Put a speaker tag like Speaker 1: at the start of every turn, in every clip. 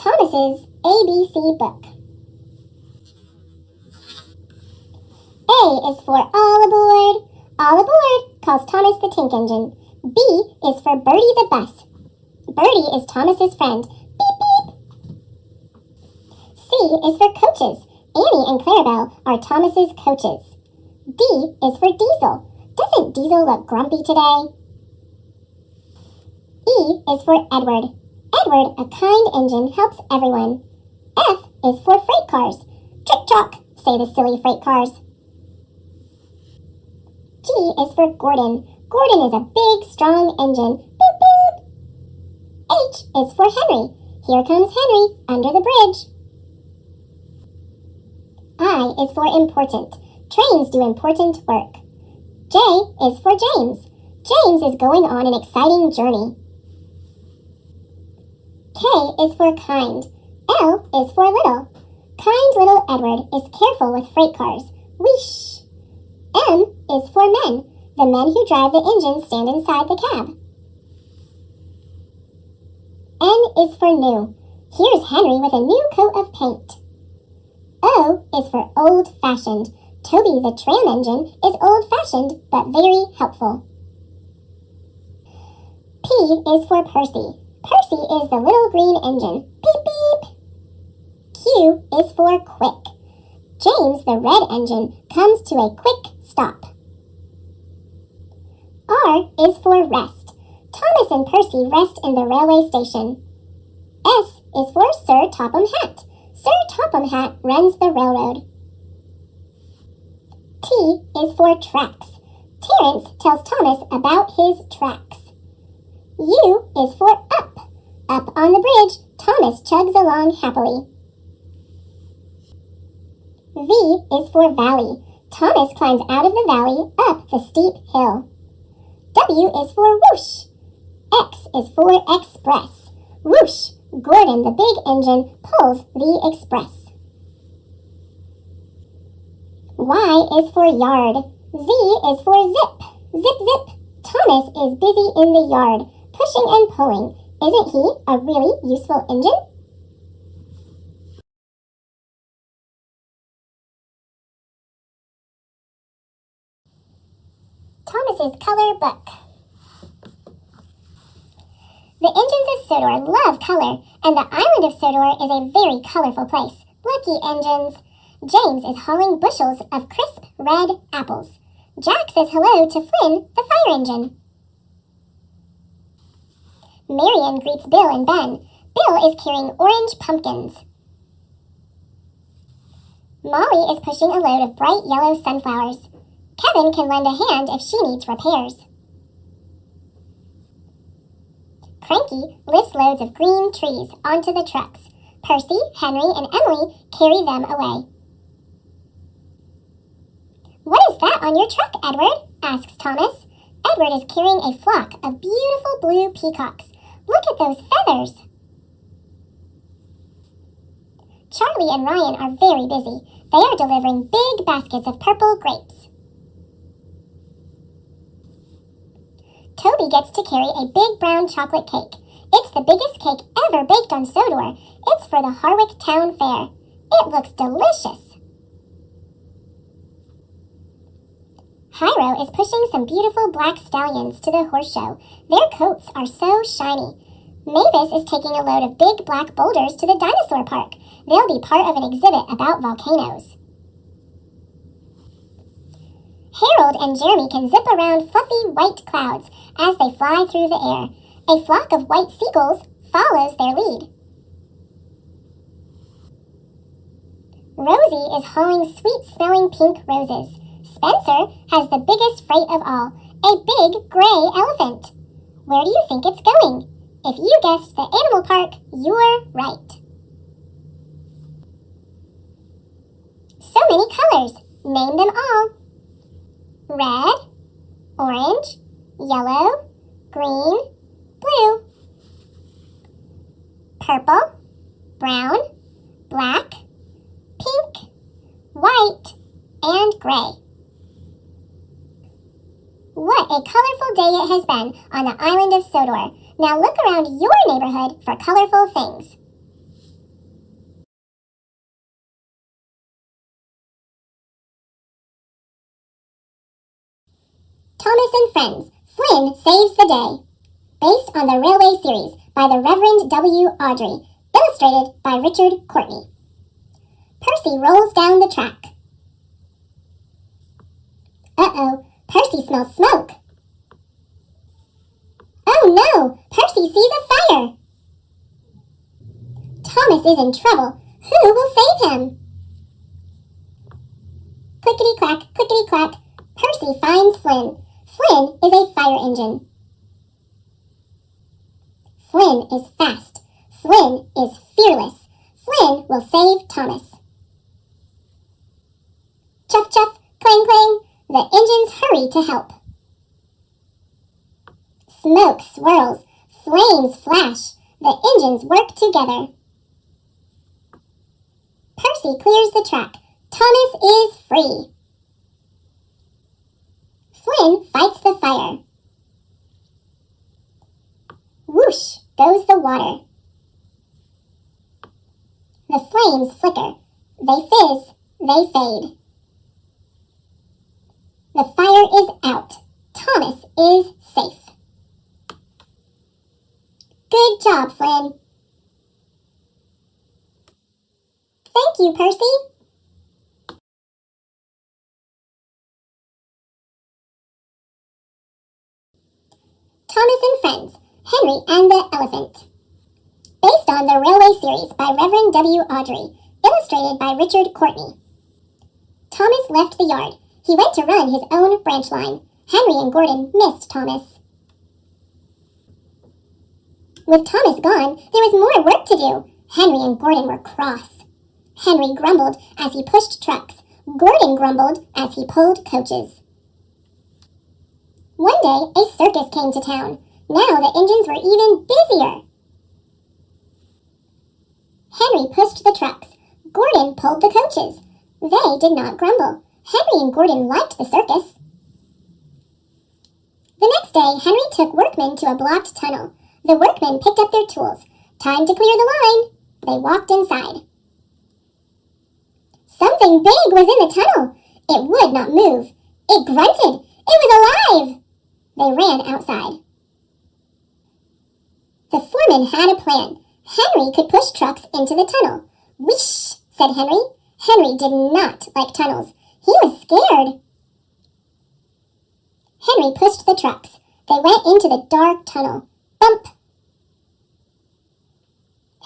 Speaker 1: Thomas's ABC book. A is for all aboard. All aboard, calls Thomas the Tink Engine. B is for Bertie the Bus. Bertie is Thomas's friend. Beep, beep. C is for coaches. Annie and Clarabelle are Thomas's coaches. D is for Diesel. Doesn't Diesel look grumpy today? E is for Edward. Edward, a kind engine, helps everyone. F is for freight cars. Trick-chock, say the silly freight cars. G is for Gordon. Gordon is a big, strong engine. Boop, boop. H is for Henry. Here comes Henry under the bridge. I is for important. Trains do important work. J is for James. James is going on an exciting journey. K is for kind. L is for little. Kind little Edward is careful with freight cars. Whoosh! M is for men. The men who drive the engine stand inside the cab. N is for new. Here's Henry with a new coat of paint. O is for old-fashioned. Toby the tram engine is old-fashioned but very helpful. P is for Percy. Percy is the little green engine. Beep, beep. Q is for quick. James the red engine comes to a quick stop. R is for rest. Thomas and Percy rest in the railway station. S is for Sir Topham Hatt. Sir Topham Hatt runs the railroad. T is for tracks. Terence tells Thomas about his tracks. U is for up. Up on the bridge, Thomas chugs along happily. V is for valley. Thomas climbs out of the valley up the steep hill. W is for whoosh. X is for express. Whoosh! Gordon, the big engine, pulls the express. Y is for yard. Z is for zip. Zip, zip. Thomas is busy in the yard, pushing and pulling. Isn't he a really useful engine? Thomas's color book. The engines of Sodor love color, and the island of Sodor is a very colorful place. Lucky engines. James is hauling bushels of crisp red apples. Jack says hello to Flynn, the fire engine. Marion greets Bill and Ben. Bill is carrying orange pumpkins. Molly is pushing a load of bright yellow sunflowers. Kevin can lend a hand if she needs repairs. Cranky lifts loads of green trees onto the trucks. Percy, Henry, and Emily carry them away. "What is that on your truck, Edward?" asks Thomas. Edward is carrying a flock of beautiful blue peacocks. Look at those feathers. Charlie and Ryan are very busy. They are delivering big baskets of purple grapes. Toby gets to carry a big brown chocolate cake. It's the biggest cake ever baked on Sodor. It's for the Harwick Town Fair. It looks delicious. Hiro is pushing some beautiful black stallions to the horse show. Their coats are so shiny. Mavis is taking a load of big black boulders to the dinosaur park. They'll be part of an exhibit about volcanoes. Harold and Jeremy can zip around fluffy white clouds as they fly through the air. A flock of white seagulls follows their lead. Rosie is hauling sweet-smelling pink roses. Spencer has the biggest freight of all, a big gray elephant. Where do you think it's going? If you guessed the animal park, you're right. So many colors. Name them all. Red, orange, yellow, green, blue. Purple, brown, black, pink, white, and gray. What a colorful day it has been on the island of Sodor. Now look around your neighborhood for colorful things. Thomas and Friends, Flynn Saves the Day. Based on the Railway series by the Reverend W. Awdry, illustrated by Richard Courtney. Percy rolls down the track. Uh-oh, Percy smells smoke. Oh no, Percy sees a fire. Thomas is in trouble. Who will save him? Clickety-clack, clickety-clack. Percy finds Flynn. Flynn is a fire engine. Flynn is fast. Flynn is fearless. Flynn will save Thomas. Chuff, chuff, clang, clang. The engines hurry to help. Smoke swirls. Flames flash. The engines work together. Percy clears the track. Thomas is free. Flynn fights the fire. Whoosh goes the water. The flames flicker. They fizz. They fade. The fire is out. Thomas is safe. Good job, Flynn. Thank you, Percy. Thomas and Friends, Henry and the Elephant. Based on the Railway series by Reverend W. Awdry, illustrated by Richard Courtney. Thomas left the yard. He went to run his own branch line. Henry and Gordon missed Thomas. With Thomas gone, there was more work to do. Henry and Gordon were cross. Henry grumbled as he pushed trucks. Gordon grumbled as he pulled coaches. One day, a circus came to town. Now the engines were even busier. Henry pushed the trucks. Gordon pulled the coaches. They did not grumble. Henry and Gordon liked the circus. The next day, Henry took workmen to a blocked tunnel. The workmen picked up their tools. Time to clear the line. They walked inside. Something big was in the tunnel. It would not move. It grunted. It was alive. They ran outside. The foreman had a plan. Henry could push trucks into the tunnel. Whoosh, said Henry. Henry did not like tunnels. He was scared. Henry pushed the trucks. They went into the dark tunnel. Bump!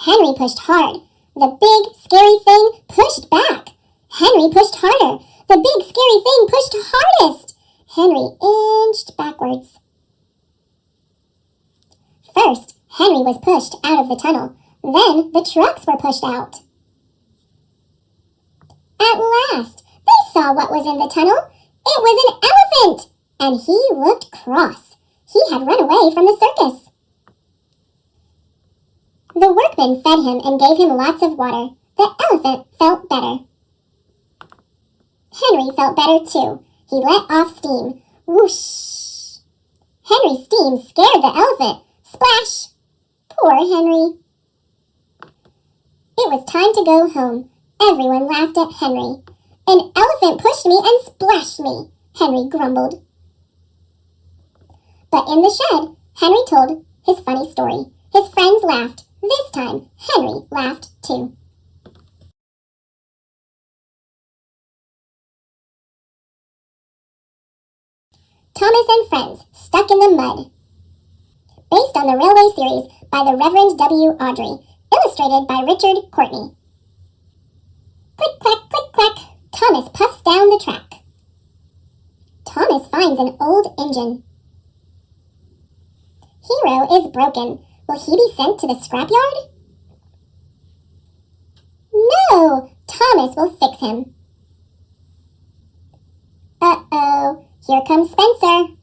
Speaker 1: Henry pushed hard. The big, scary thing pushed back. Henry pushed harder. The big, scary thing pushed hardest. Henry inched backwards. First, Henry was pushed out of the tunnel. Then the trucks were pushed out. At last, they saw what was in the tunnel. It was an elephant, and he looked cross. He had run away from the circus. The workmen fed him and gave him lots of water. The elephant felt better. Henry felt better too. He let off steam. Whoosh! Henry's steam scared the elephant. Splash! Poor Henry. It was time to go home. Everyone laughed at Henry. An elephant pushed me and splashed me, Henry grumbled. But in the shed, Henry told his funny story. His friends laughed. This time, Henry laughed too. Thomas and Friends, Stuck in the Mud. Based on the Railway series by the Reverend W. Awdry, illustrated by Richard Courtney. Click, clack, click, clack. Thomas puffs down the track. Thomas finds an old engine. Hero is broken. Will he be sent to the scrapyard? No! Thomas will fix him. Uh-oh. Here comes Spencer.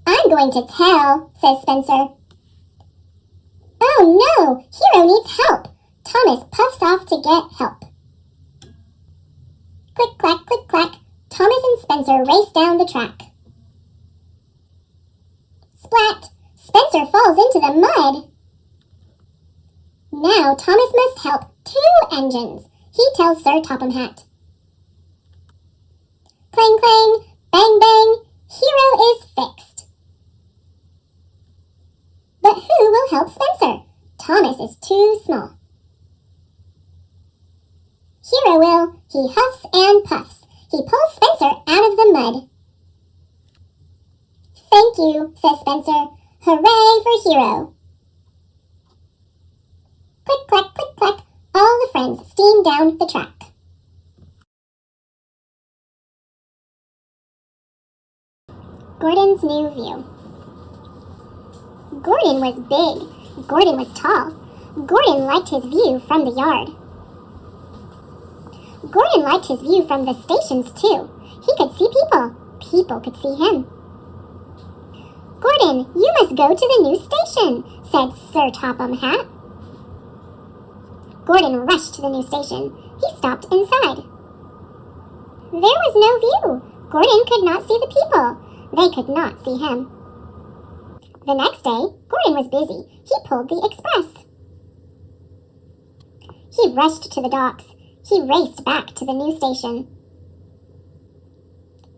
Speaker 1: I'm going to tell, says Spencer. Oh no! Hero needs help. Thomas puffs off to get help. Click, clack, click, clack. Thomas and Spencer race down the track. Splat! Spencer falls into the mud. Now Thomas must help 2 engines. He tells Sir Topham Hatt. Clang, clang, bang, bang. Hero is fixed. But who will help Spencer? Thomas is too small. Hero will. He huffs and puffs. He pulls Spencer out of the mud. Thank you, says Spencer. Hooray for Hero. Click, clack, click, clack. All the friends steam down the track. Gordon's new view. Gordon was big. Gordon was tall. Gordon liked his view from the yard. Gordon liked his view from the stations, too. He could see people. People could see him. Gordon, you must go to the new station, said Sir Topham Hatt. Gordon rushed to the new station. He stopped inside. There was no view. Gordon could not see the people. They could not see him. The next day, Gordon was busy. He pulled the express. He rushed to the docks. He raced back to the new station.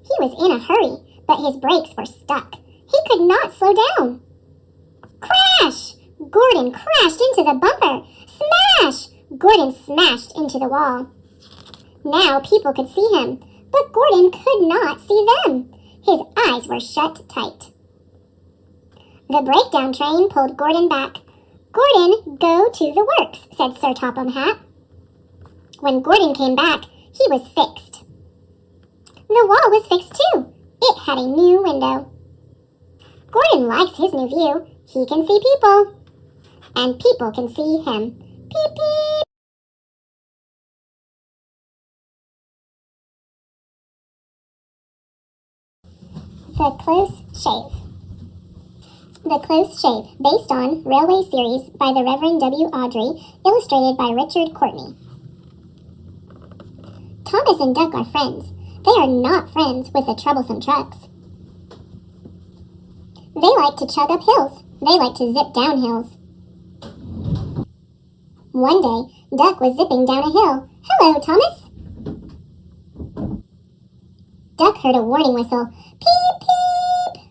Speaker 1: He was in a hurry, but his brakes were stuck. He could not slow down. Crash! Gordon crashed into the bumper. Smash! Gordon smashed into the wall. Now people could see him, but Gordon could not see them. His eyes were shut tight. The breakdown train pulled Gordon back. Gordon, go to the works, said Sir Topham Hatt. When Gordon came back, he was fixed. The wall was fixed too. It had a new window. Gordon likes his new view. He can see people. And people can see him. Beep, beep. The Close Shave. The Close Shave, based on Railway Series by the Reverend W. Awdry, illustrated by Richard Courtney. Thomas and Duck are friends. They are not friends with the troublesome trucks. They like to chug up hills. They like to zip down hills. One day, Duck was zipping down a hill. Hello, Thomas! Duck heard a warning whistle. Peep, peep!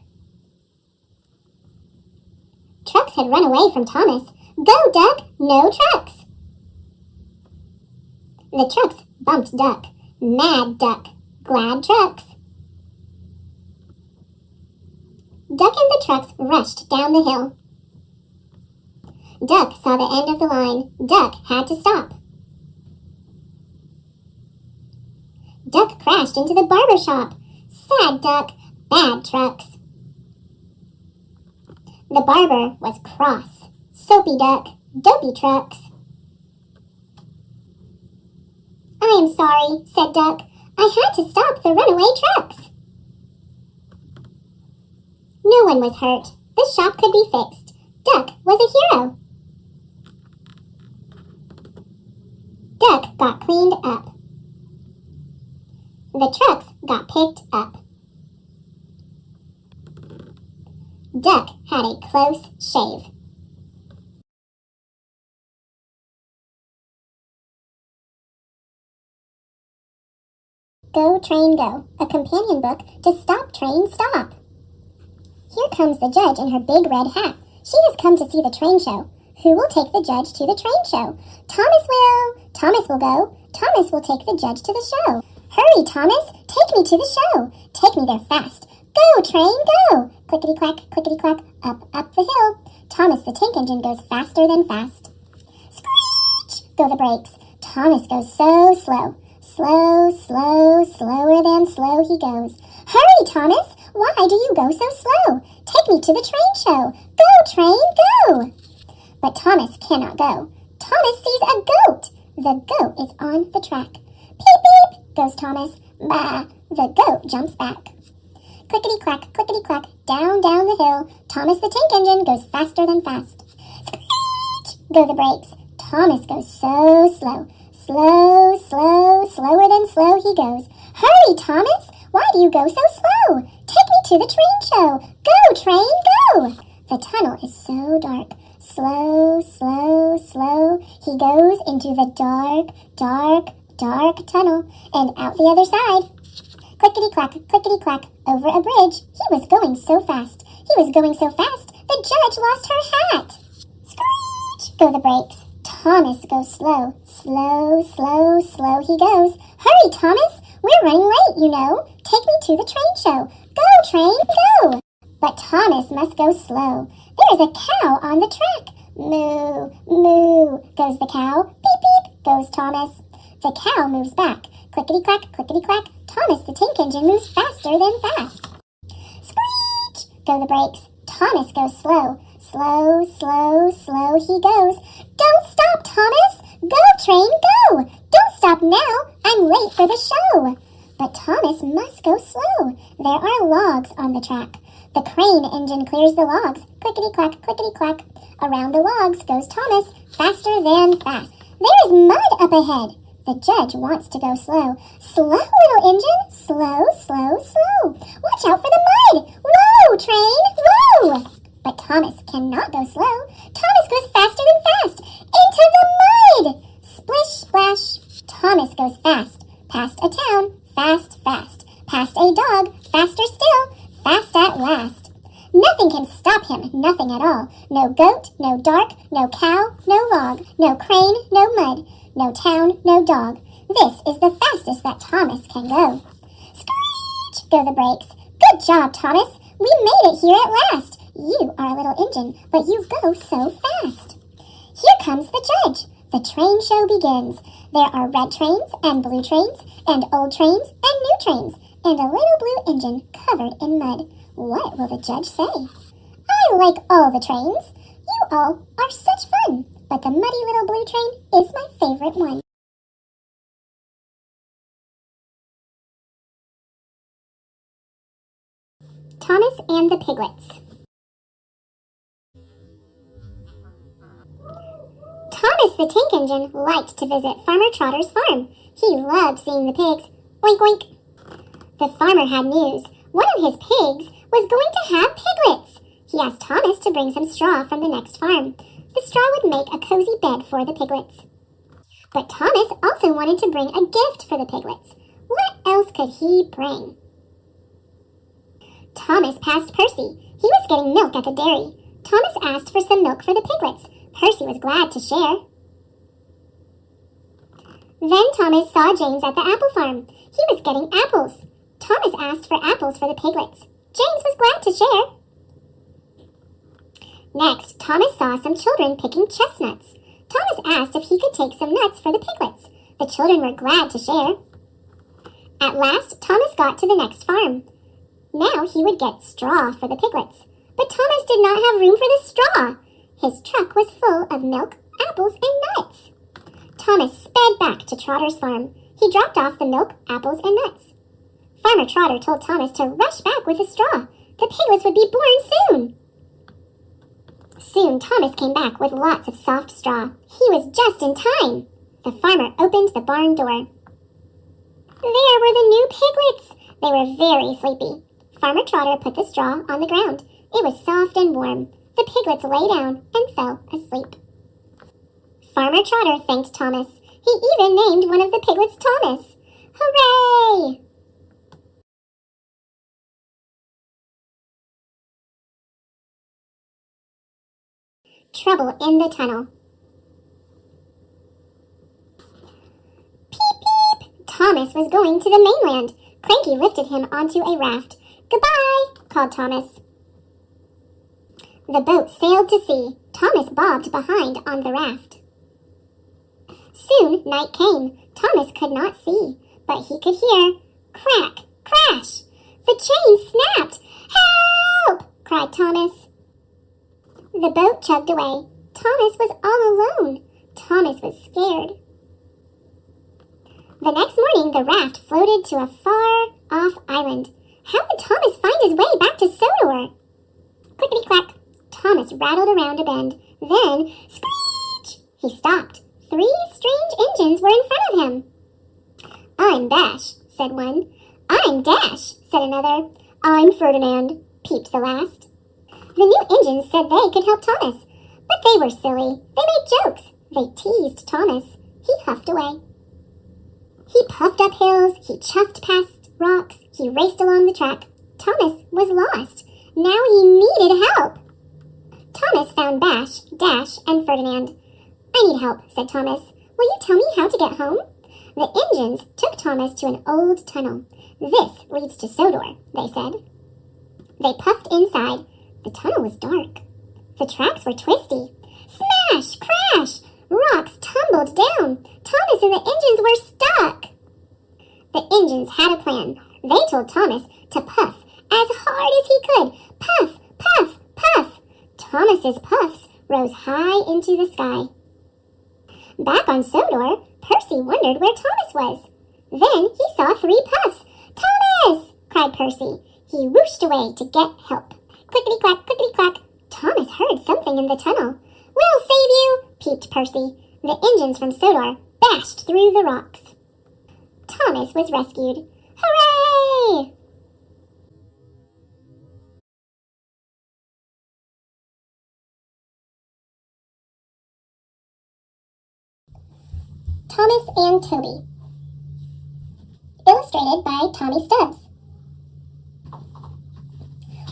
Speaker 1: Trucks had run away from Thomas. Go, Duck! No trucks! The trucks bumped Duck. Mad Duck. Glad trucks. Duck and the trucks rushed down the hill. Duck saw the end of the line. Duck had to stop. Duck crashed into the barber shop. Sad Duck. Bad trucks. The barber was cross. Soapy Duck. Dopey trucks. I am sorry, said Duck. I had to stop the runaway trucks. No one was hurt. The shop could be fixed. Duck was a hero. Duck got cleaned up. The trucks got picked up. Duck had a close shave. Go, Train, Go, a companion book to Stop, Train, Stop. Here comes the judge in her big red hat. She has come to see the train show. Who will take the judge to the train show? Thomas will. Thomas will go. Thomas will take the judge to the show. Hurry, Thomas. Take me to the show. Take me there fast. Go, train, go. Clickety-clack, clickety-clack, up the hill. Thomas the tank engine goes faster than fast. Screech! Go the brakes. Thomas goes so slow. Slow, slow, slower than slow he goes. Hurry, Thomas! Why do you go so slow? Take me to the train show. Go, train, go! But Thomas cannot go. Thomas sees a goat. The goat is on the track. Peep, peep, goes Thomas. Bah, the goat jumps back. Clickety-clack, clickety-clack, down the hill. Thomas the tank engine goes faster than fast. Screech! Go the brakes. Thomas goes so slow. Slow, slow, slower than slow he goes. Hurry, Thomas! Why do you go so slow? Take me to the train show. Go, train, go! The tunnel is so dark. Slow, slow, slow. He goes into the dark, dark, dark tunnel and out the other side. clickety-clack, clickety-clack, over a bridge. He was going so fast. He was going so fast, the judge lost her hat. Screech! Go the brakes. Thomas goes slow. Slow, slow, slow he goes. Hurry, Thomas! We're running late, you know. Take me to the train show. Go, train, go! But Thomas must go slow. There is a cow on the track. Moo, moo, goes the cow. Beep, beep, goes Thomas. The cow moves back. Clickety-clack, clickety-clack. Thomas the tank engine moves faster than fast. Screech! Go the brakes. Thomas goes slow. Slow, slow, slow he goes. Don't stop, Thomas! Go, train, go! Don't stop now! I'm late for the show! But Thomas must go slow. There are logs on the track. The crane engine clears the logs. Clickety-clack, clickety-clack. Around the logs goes Thomas, faster than fast. There is mud up ahead. The judge wants to go slow. Slow, little engine. Slow, slow, slow. Watch out for the mud. Whoa, train, whoa! But Thomas cannot go slow. Thomas goes faster than fast. Into the mud. Splish, splash. Thomas goes fast. Past a town. Fast, fast. Past a dog. Faster still. Fast at last. Nothing can stop him, nothing at all. No goat, no dark, no cow, no log, no crane, no mud, no town, no dog. This is the fastest that Thomas can go. Screech! Go the brakes. Good job, Thomas. We made it here at last. You are a little engine, but you go so fast. Here comes the judge. The train show begins. There are red trains and blue trains and old trains and new trains and a little blue engine covered in mud. What will the judge say? I like all the trains. You all are such fun, but the muddy little blue train is my favorite one. Thomas and the Piglets. Thomas the tank engine liked to visit Farmer Trotter's farm. He loved seeing the pigs. Oink, oink. The farmer had news. One of his pigs was going to have piglets. He asked Thomas to bring some straw from the next farm. The straw would make a cozy bed for the piglets. But Thomas also wanted to bring a gift for the piglets. What else could he bring? Thomas passed Percy. He was getting milk at the dairy. Thomas asked for some milk for the piglets. Percy was glad to share. Then Thomas saw James at the apple farm. He was getting apples. Thomas asked for apples for the piglets. James was glad to share. Next, Thomas saw some children picking chestnuts. Thomas asked if he could take some nuts for the piglets. The children were glad to share. At last, Thomas got to the next farm. Now he would get straw for the piglets. But Thomas did not have room for the straw. His truck was full of milk, apples, and nuts. Thomas sped back to Trotter's farm. He dropped off the milk, apples, and nuts. Farmer Trotter told Thomas to rush back with his straw. The piglets would be born soon. Soon Thomas came back with lots of soft straw. He was just in time. The farmer opened the barn door. There were the new piglets. They were very sleepy. Farmer Trotter put the straw on the ground. It was soft and warm. The piglets lay down and fell asleep. Farmer Trotter thanked Thomas. He even named one of the piglets Thomas. Hooray! Trouble in the tunnel. Peep, peep! Thomas was going to the mainland. Cranky lifted him onto a raft. Goodbye, called Thomas. The boat sailed to sea. Thomas bobbed behind on the raft. Soon night came. Thomas could not see, but he could hear crack, crash. The chain snapped. Help! Cried Thomas. The boat chugged away. Thomas was all alone. Thomas was scared. The next morning, the raft floated to a far-off island. How would Thomas find his way back to Sodor? Clickety-clack. Thomas rattled around a bend. Then, screech! He stopped. 3 strange engines were in front of him. I'm Dash, said one. I'm Dash, said another. I'm Ferdinand, peeped the last. The new engines said they could help Thomas, but they were silly. They made jokes. They teased Thomas. He huffed away. He puffed up hills. He chuffed past rocks. He raced along the track. Thomas was lost. Now he needed help. Thomas found Bash, Dash, and Ferdinand. I need help, said Thomas. Will you tell me how to get home? The engines took Thomas to an old tunnel. This leads to Sodor, they said. They puffed inside. The tunnel was dark. The tracks were twisty. Smash! Crash! Rocks tumbled down. Thomas and the engines were stuck. The engines had a plan. They told Thomas to puff as hard as he could. Puff! Puff! Puff! Thomas's puffs rose high into the sky. Back on Sodor, Percy wondered where Thomas was. Then he saw 3 puffs. Thomas! Cried Percy. He whooshed away to get help. Clickety-clack, clickety-clack. Thomas heard something in the tunnel. We'll save you, peeped Percy. The engines from Sodor bashed through the rocks. Thomas was rescued. Hooray! Thomas and Toby. Illustrated by Tommy Stubbs.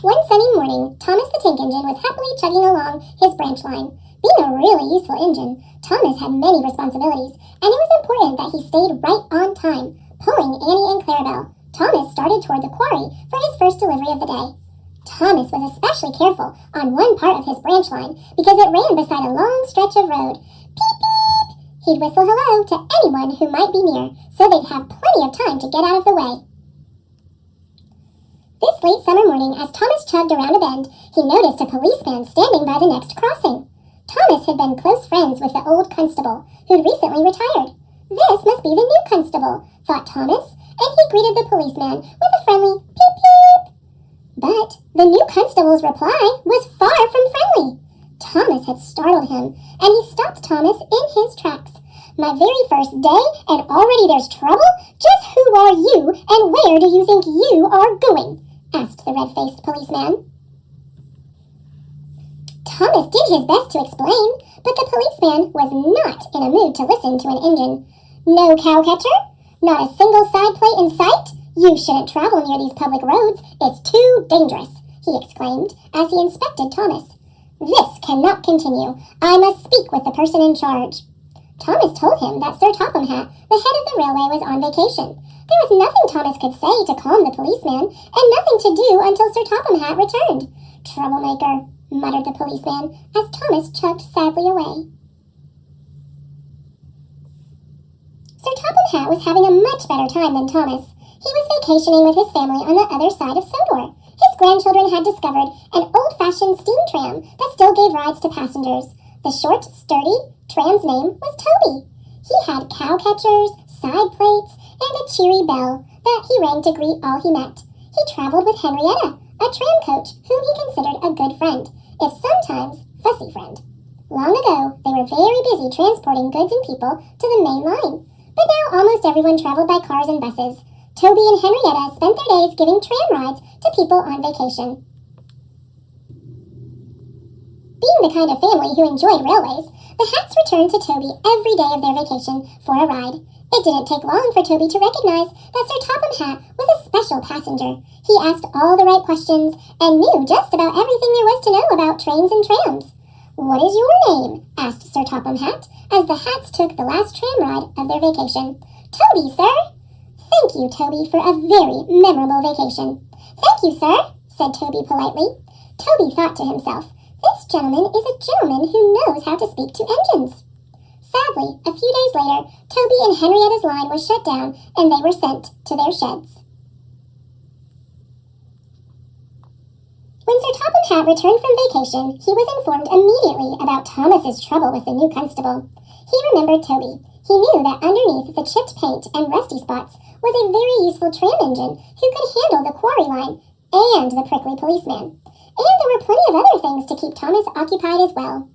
Speaker 1: One sunny morning, Thomas the Tank Engine was happily chugging along his branch line. Being a really useful engine, Thomas had many responsibilities, and it was important that he stayed right on time. Pulling Annie and Clarabelle, Thomas started toward the quarry for his first delivery of the day. Thomas was especially careful on one part of his branch line because it ran beside a long stretch of road. Beep, beep! He'd whistle hello to anyone who might be near, so they'd have plenty of time to get out of the way. This late summer morning, as Thomas chugged around a bend, he noticed a policeman standing by the next crossing. Thomas had been close friends with the old constable, who'd recently retired. This must be the new constable, thought Thomas, and he greeted the policeman with a friendly peep peep. But the new constable's reply was far from friendly. Thomas had startled him, and he stopped Thomas in his tracks. My very first day, and already there's trouble? Just who are you, and where do you think you are going? Asked the red-faced policeman. Thomas did his best to explain, but the policeman was not in a mood to listen to an engine. No cowcatcher? Not a single side plate in sight? You shouldn't travel near these public roads. It's too dangerous, he exclaimed as he inspected Thomas. This cannot continue. I must speak with the person in charge. Thomas told him that Sir Topham Hatt, the head of the railway, was on vacation. There was nothing Thomas could say to calm the policeman, and nothing to do until Sir Topham Hatt returned. Troublemaker, muttered the policeman as Thomas chugged sadly away. Sir Topham Hatt was having a much better time than Thomas. He was vacationing with his family on the other side of Sodor. His grandchildren had discovered an old-fashioned steam tram that still gave rides to passengers. The short, sturdy tram's name was Toby. He had cowcatchers, side plates, and a cheery bell that he rang to greet all he met. He traveled with Henrietta, a tram coach whom he considered a good friend, if sometimes fussy friend. Long ago, they were very busy transporting goods and people to the main line, but now almost everyone traveled by cars and buses. Toby and Henrietta spent their days giving tram rides to people on vacation. Being the kind of family who enjoyed railways, the Hatts returned to Toby every day of their vacation for a ride. It didn't take long for Toby to recognize that Sir Topham Hatt was a special passenger. He asked all the right questions and knew just about everything there was to know about trains and trams. What is your name? Asked Sir Topham Hatt as the Hatts took the last tram ride of their vacation. Toby, sir. Thank you, Toby, for a very memorable vacation. Thank you, sir, said Toby politely. Toby thought to himself, this gentleman is a gentleman who knows how to speak to engines. Sadly, a few days later, Toby and Henrietta's line was shut down and they were sent to their sheds. When Sir Topham Hatt returned from vacation, he was informed immediately about Thomas's trouble with the new constable. He remembered Toby. He knew that underneath the chipped paint and rusty spots was a very useful tram engine who could handle the quarry line and the prickly policeman. And there were plenty of other things to keep Thomas occupied as well.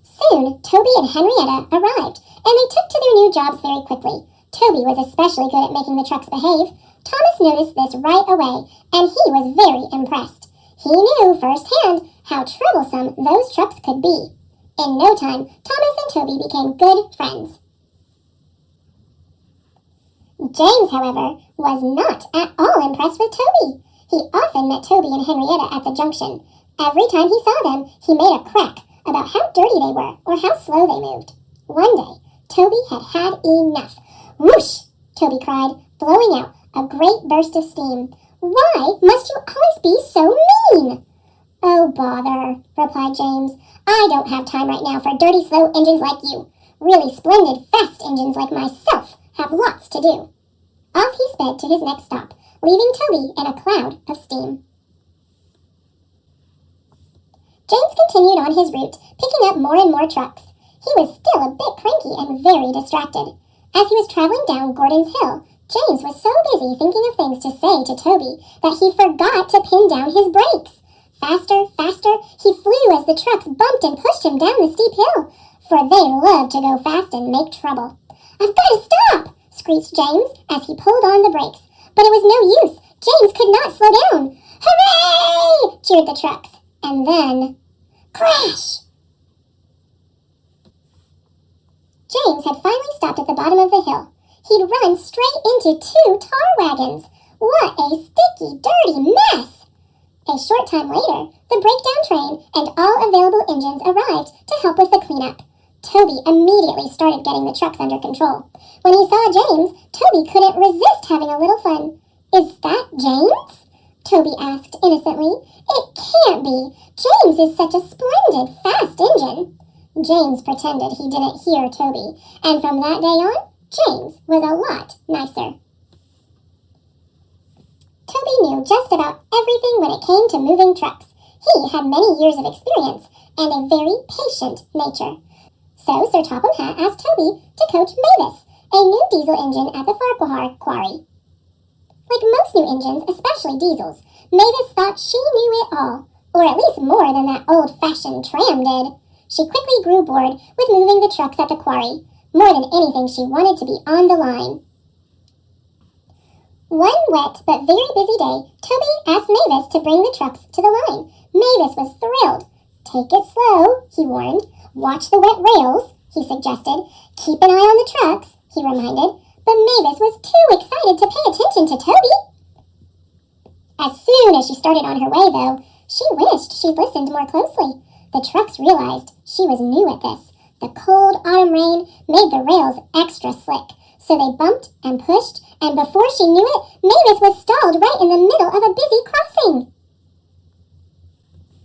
Speaker 1: Soon, Toby and Henrietta arrived, and they took to their new jobs very quickly. Toby was especially good at making the trucks behave. Thomas noticed this right away, and he was very impressed. He knew firsthand how troublesome those trucks could be. In no time, Thomas and Toby became good friends. James, however, was not at all impressed with Toby. He often met Toby and Henrietta at the junction. Every time he saw them, he made a crack about how dirty they were or how slow they moved. One day, Toby had had enough. Whoosh! Toby cried, blowing out a great burst of steam. Why must you always be so mean? Oh, bother, replied James. I don't have time right now for dirty, slow engines like you. Really splendid, fast engines like myself have lots to do. Off he sped to his next stop, leaving Toby in a cloud of steam. James continued on his route, picking up more and more trucks. He was still a bit cranky and very distracted. As he was traveling down Gordon's Hill, James was so busy thinking of things to say to Toby that he forgot to pin down his brakes. Faster, faster, he flew as the trucks bumped and pushed him down the steep hill, for they love to go fast and make trouble. I've got to stop, screeched James as he pulled on the brakes. But it was no use. James could not slow down. Hooray! Cheered the trucks. And then, crash! James had finally stopped at the bottom of the hill. He'd run straight into 2 tar wagons. What a sticky, dirty mess! A short time later, the breakdown train and all available engines arrived to help with the cleanup. Toby immediately started getting the trucks under control. When he saw James, Toby couldn't resist having a little fun. Is that James? Toby asked innocently. It can't be. James is such a splendid, fast engine. James pretended he didn't hear Toby, and from that day on, James was a lot nicer. Toby knew just about everything when it came to moving trucks. He had many years of experience and a very patient nature. So Sir Topham Hatt asked Toby to coach Mavis, a new diesel engine at the Farquhar quarry. Like most new engines, especially diesels, Mavis thought she knew it all, or at least more than that old-fashioned tram did. She quickly grew bored with moving the trucks at the quarry. More than anything, she wanted to be on the line. One wet but very busy day, Toby asked Mavis to bring the trucks to the line. Mavis was thrilled. Take it slow, he warned. Watch the wet rails, he suggested. Keep an eye on the trucks, he reminded. But Mavis was too excited to pay attention to Toby. As soon as she started on her way, though, she wished she'd listened more closely. The trucks realized she was new at this. The cold autumn rain made the rails extra slick, so they bumped and pushed, and before she knew it, Mavis was stalled right in the middle of a busy crossing.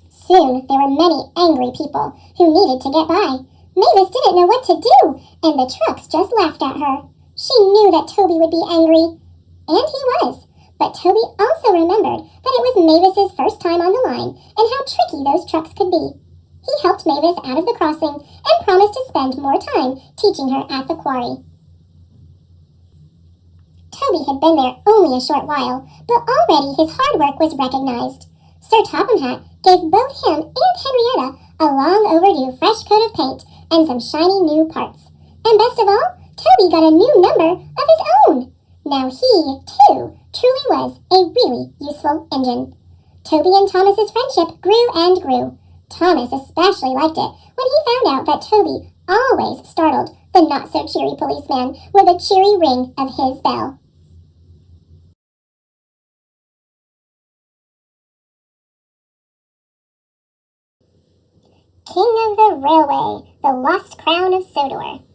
Speaker 1: Soon, there were many angry people who needed to get by. Mavis didn't know what to do, and the trucks just laughed at her. She knew that Toby would be angry, and he was. But Toby also remembered that it was Mavis's first time on the line and how tricky those trucks could be. He helped Mavis out of the crossing and promised to spend more time teaching her at the quarry. Toby had been there only a short while, but already his hard work was recognized. Sir Topham Hatt gave both him and Henrietta a long overdue fresh coat of paint and some shiny new parts. And best of all, Toby got a new number of his own. Now he, too, truly was a really useful engine. Toby and Thomas's friendship grew and grew. Thomas especially liked it when he found out that Toby always startled the not-so-cheery policeman with a cheery ring of his bell. King of the Railway, the Lost Crown of Sodor.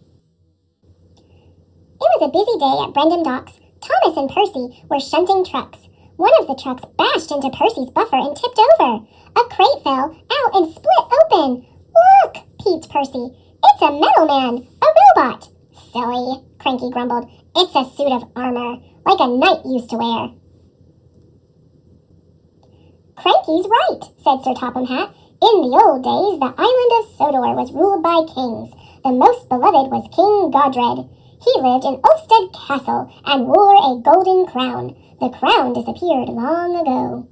Speaker 1: It was a busy day at Brendam Docks. Thomas and Percy were shunting trucks. One of the trucks bashed into Percy's buffer and tipped over. A crate fell out and split open. Look, peeped Percy. It's a metal man, a robot. Silly, Cranky grumbled. It's a suit of armor, like a knight used to wear. Cranky's right, said Sir Topham Hatt. In the old days, the island of Sodor was ruled by kings. The most beloved was King Godred. He lived in Ulfstead Castle and wore a golden crown. The crown disappeared long ago.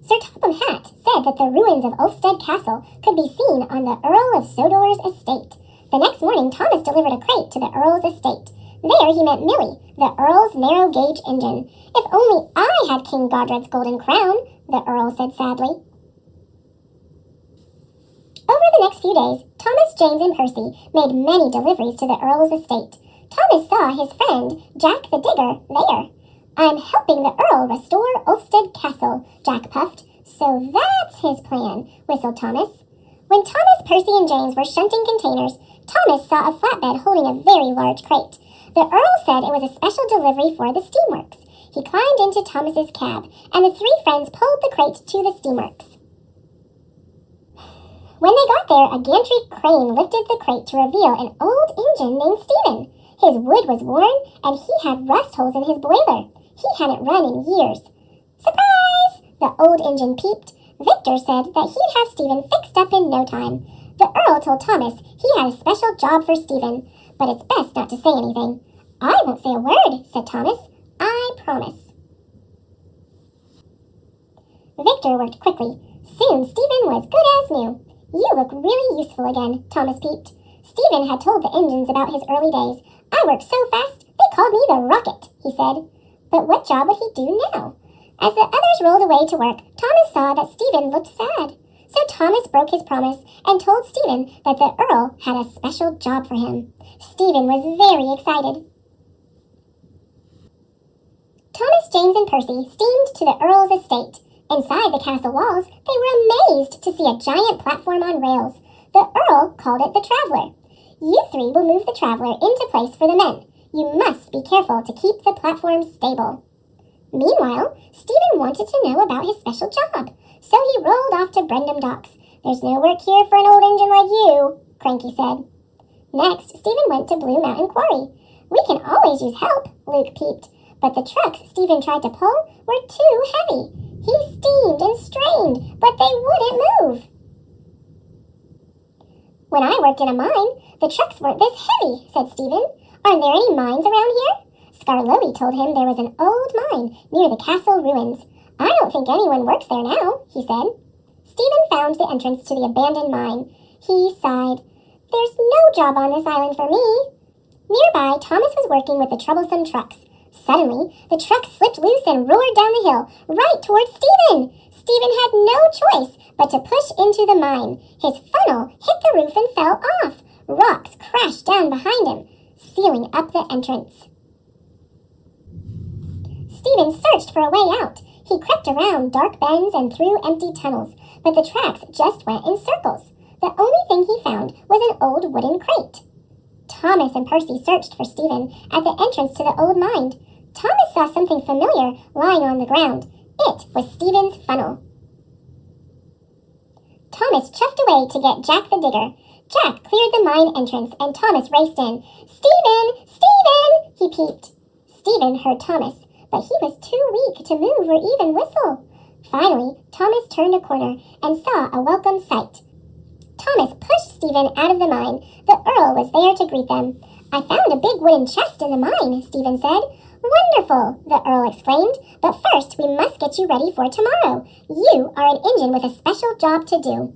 Speaker 1: Sir Topham Hatt said that the ruins of Ulfstead Castle could be seen on the Earl of Sodor's estate. The next morning, Thomas delivered a crate to the Earl's estate. There he met Millie, the Earl's narrow-gauge engine. If only I had King Godred's golden crown, the Earl said sadly. Over the next few days, Thomas, James, and Percy made many deliveries to the Earl's estate. Thomas saw his friend, Jack the Digger, there. I'm helping the Earl restore Ulfstead Castle, Jack puffed. So that's his plan, whistled Thomas. When Thomas, Percy, and James were shunting containers, Thomas saw a flatbed holding a very large crate. The Earl said it was a special delivery for the steamworks. He climbed into Thomas's cab, and the three friends pulled the crate to the steamworks. When they got there, a gantry crane lifted the crate to reveal an old engine named Stephen. His wood was worn, and he had rust holes in his boiler. He hadn't run in years. Surprise! The old engine peeped. Victor said that he'd have Stephen fixed up in no time. The Earl told Thomas he had a special job for Stephen, but it's best not to say anything. I won't say a word, said Thomas. I promise. Victor worked quickly. Soon Stephen was good as new. You look really useful again, Thomas peeped. Stephen had told the engines about his early days. I worked so fast, they called me the Rocket, he said. But what job would he do now? As the others rolled away to work, Thomas saw that Stephen looked sad. So Thomas broke his promise and told Stephen that the Earl had a special job for him. Stephen was very excited. Thomas, James, and Percy steamed to the Earl's estate. Inside the castle walls, they were amazed to see a giant platform on rails. The Earl called it the Traveler. You three will move the Traveler into place for the men. You must be careful to keep the platform stable. Meanwhile, Stephen wanted to know about his special job, so he rolled off to Brendam Docks. There's no work here for an old engine like you, Cranky said. Next, Stephen went to Blue Mountain Quarry. We can always use help, Luke peeped, but the trucks Stephen tried to pull were too heavy. He steamed and strained, but they wouldn't move. When I worked in a mine, the trucks weren't this heavy, said Stephen. Aren't there any mines around here? Scarlowi told him there was an old mine near the castle ruins. I don't think anyone works there now, he said. Stephen found the entrance to the abandoned mine. He sighed. There's no job on this island for me. Nearby, Thomas was working with the troublesome trucks. Suddenly, the truck slipped loose and roared down the hill, right towards Stephen. Stephen had no choice but to push into the mine. His funnel hit the roof and fell off. Rocks crashed down behind him, sealing up the entrance. Stephen searched for a way out. He crept around dark bends and through empty tunnels, but the tracks just went in circles. The only thing he found was an old wooden crate. Thomas and Percy searched for Stephen at the entrance to the old mine. Thomas saw something familiar lying on the ground. It was Stephen's funnel. Thomas chuffed away to get Jack the Digger. Jack cleared the mine entrance and Thomas raced in. Stephen! Stephen! He peeped. Stephen heard Thomas, but he was too weak to move or even whistle. Finally, Thomas turned a corner and saw a welcome sight. Thomas pushed Stephen out of the mine. The Earl was there to greet them. I found a big wooden chest in the mine, Stephen said. Wonderful, the Earl exclaimed. But first, we must get you ready for tomorrow. You are an engine with a special job to do.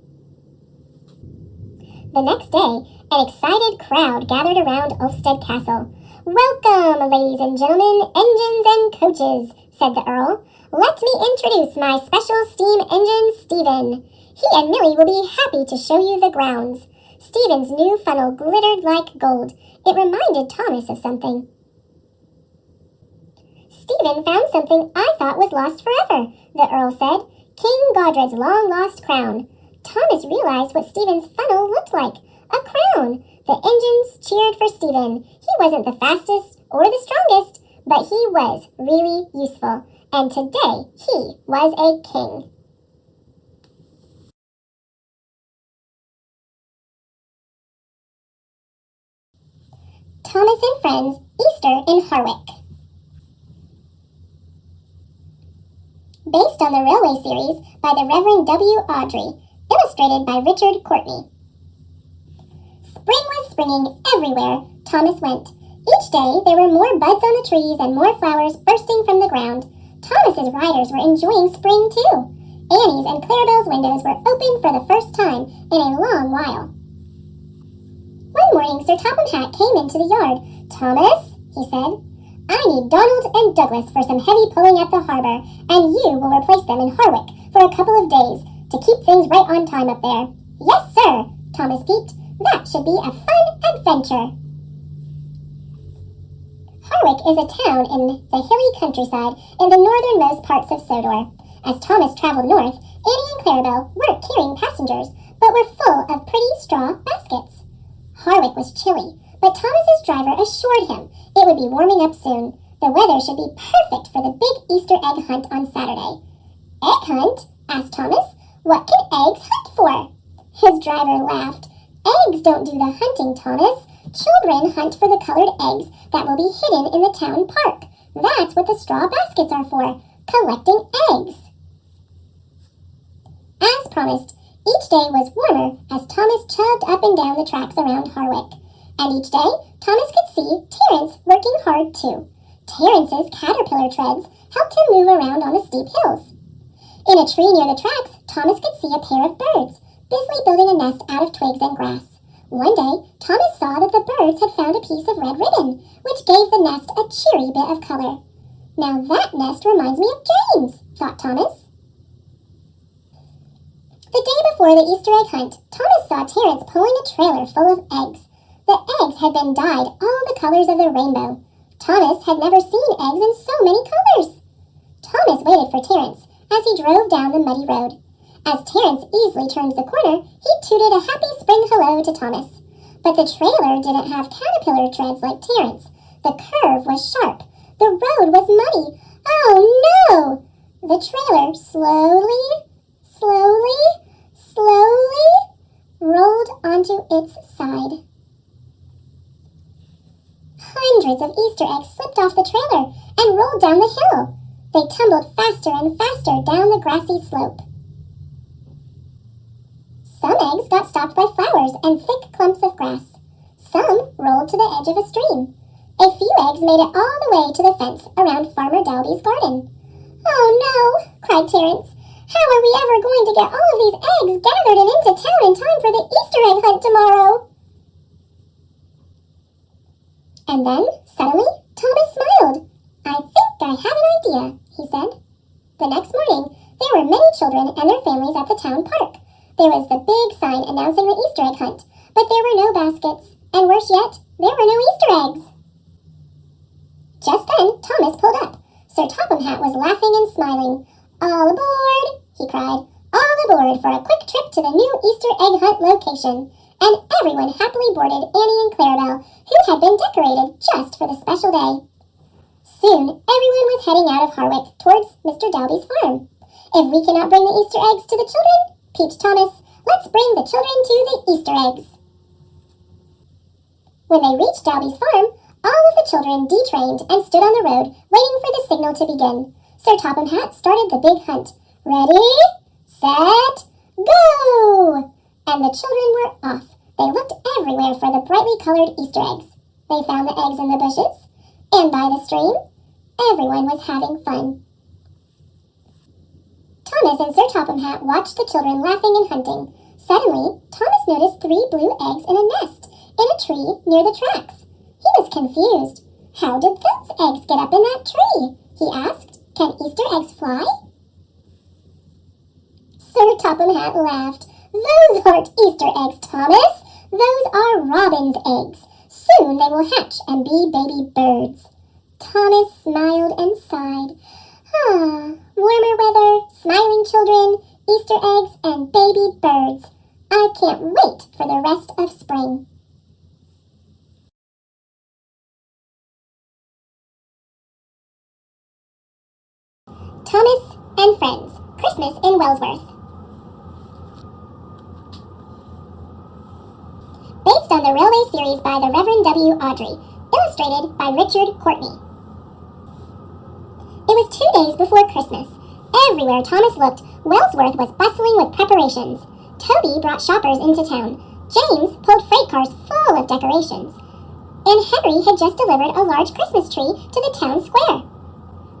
Speaker 1: The next day, an excited crowd gathered around Ulfstead Castle. Welcome, ladies and gentlemen, engines and coaches, said the Earl. Let me introduce my special steam engine, Stephen. He and Millie will be happy to show you the grounds. Stephen's new funnel glittered like gold. It reminded Thomas of something. Stephen found something I thought was lost forever, the Earl said. King Godred's long-lost crown. Thomas realized what Stephen's funnel looked like. A crown. The engines cheered for Stephen. He wasn't the fastest or the strongest, but he was really useful. And today, he was a king. Thomas and Friends, Easter in Harwick. Based on the Railway series by the Reverend W. Awdry, illustrated by Richard Courtney. Spring was springing everywhere Thomas went. Each day there were more buds on the trees and more flowers bursting from the ground. Thomas's riders were enjoying spring too. Annie's and Clarabelle's windows were open for the first time in a long while. One morning Sir Topham Hatt came into the yard. Thomas, he said, I need Donald and Douglas for some heavy pulling at the harbor, and you will replace them in Harwick for a couple of days to keep things right on time up there. Yes, sir, Thomas peeped. That should be a fun adventure. Harwick is a town in the hilly countryside in the northernmost parts of Sodor. As Thomas traveled north, Annie and Clarabelle weren't carrying passengers, but were full of pretty straw baskets. Harwick was chilly, but Thomas's driver assured him it would be warming up soon. The weather should be perfect for the big Easter egg hunt on Saturday. Egg hunt? Asked Thomas. What can eggs hunt for? His driver laughed. Eggs don't do the hunting, Thomas. Children hunt for the colored eggs that will be hidden in the town park. That's what the straw baskets are for, collecting eggs. As promised, each day was warmer as Thomas chugged up and down the tracks around Harwick. And each day, Thomas could see Terence working hard too. Terence's caterpillar treads helped him move around on the steep hills. In a tree near the tracks, Thomas could see a pair of birds, busily building a nest out of twigs and grass. One day, Thomas saw that the birds had found a piece of red ribbon, which gave the nest a cheery bit of color. Now that nest reminds me of James, thought Thomas. The day before the Easter egg hunt, Thomas saw Terence pulling a trailer full of eggs. The eggs had been dyed all the colors of the rainbow. Thomas had never seen eggs in so many colors. Thomas waited for Terence as he drove down the muddy road. As Terence easily turned the corner, he tooted a happy spring hello to Thomas. But the trailer didn't have caterpillar treads like Terence. The curve was sharp. The road was muddy. Oh no! The trailer slowly rolled onto its side. Hundreds of Easter eggs slipped off the trailer and rolled down the hill. They tumbled faster and faster down the grassy slope. Some eggs got stopped by flowers and thick clumps of grass. Some rolled to the edge of a stream. A few eggs made it all the way to the fence around Farmer Dalby's garden. Oh no, cried Terence. How are we ever going to get all of these eggs gathered and into town in time for the Easter egg hunt tomorrow? And then, suddenly, Thomas smiled. I think I have an idea, he said. The next morning, there were many children and their families at the town park. There was the big sign announcing the Easter egg hunt, but there were no baskets, and worse yet, there were no Easter eggs. Just then, Thomas pulled up. Sir Topham Hatt was laughing and smiling. All aboard, he cried. All aboard for a quick trip to the new Easter egg hunt location. And everyone happily boarded Annie and Clarabelle, who had been decorated just for the special day. Soon, everyone was heading out of Harwick towards Mr. Dalby's farm. If we cannot bring the Easter eggs to the children, peeped Thomas, let's bring the children to the Easter eggs. When they reached Dalby's farm, all of the children detrained and stood on the road, waiting for the signal to begin. Sir Topham Hatt started the big hunt. Ready, set, go! And the children were off. They looked everywhere for the brightly colored Easter eggs. They found the eggs in the bushes, and by the stream. Everyone was having fun. Thomas and Sir Topham Hatt watched the children laughing and hunting. Suddenly, Thomas noticed 3 blue eggs in a nest in a tree near the tracks. He was confused. How did those eggs get up in that tree? He asked. Can Easter eggs fly? Sir Topham Hatt laughed. Those aren't Easter eggs, Thomas. Those are robin's eggs. Soon they will hatch and be baby birds. Thomas smiled and sighed. Warmer weather, smiling children, Easter eggs, and baby birds. I can't wait for the rest of spring. Thomas and Friends, Christmas in Wellsworth. Based on the Railway series by the Reverend W. Awdry, illustrated by Richard Courtney. It was 2 days before Christmas. Everywhere Thomas looked, Wellsworth was bustling with preparations. Toby brought shoppers into town. James pulled freight cars full of decorations. And Henry had just delivered a large Christmas tree to the town square.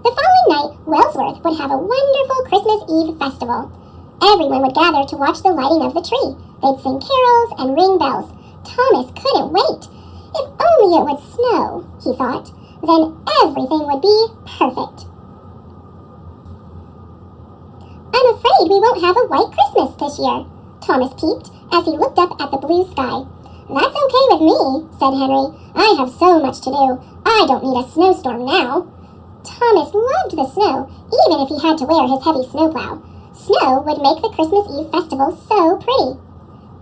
Speaker 1: The following night, Wellsworth would have a wonderful Christmas Eve festival. Everyone would gather to watch the lighting of the tree. They'd sing carols and ring bells. Thomas couldn't wait. If only it would snow, he thought. Then everything would be perfect. I'm afraid we won't have a white Christmas this year, Thomas peeped as he looked up at the blue sky. That's okay with me, said Henry. I have so much to do. I don't need a snowstorm now." Thomas loved the snow, even if he had to wear his heavy snowplow. Snow would make the Christmas Eve festival so pretty.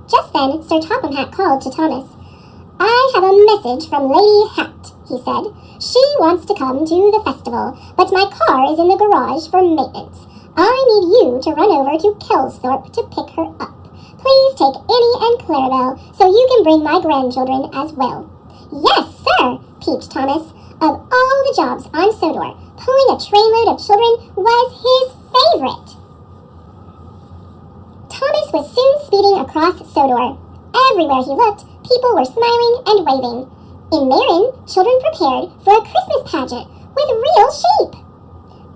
Speaker 1: Just then, Sir Topham Hatt called to Thomas. "I have a message from Lady Hat," he said. "She wants to come to the festival, but my car is in the garage for maintenance. I need you to run over to Kelsthorpe to pick her up. Please take Annie and Clarabelle so you can bring my grandchildren as well." "Yes, sir," peeped Thomas. Of all the jobs on Sodor, pulling a trainload of children was his favorite. Thomas was soon speeding across Sodor. Everywhere he looked, people were smiling and waving. In Marin, children prepared for a Christmas pageant with real sheep.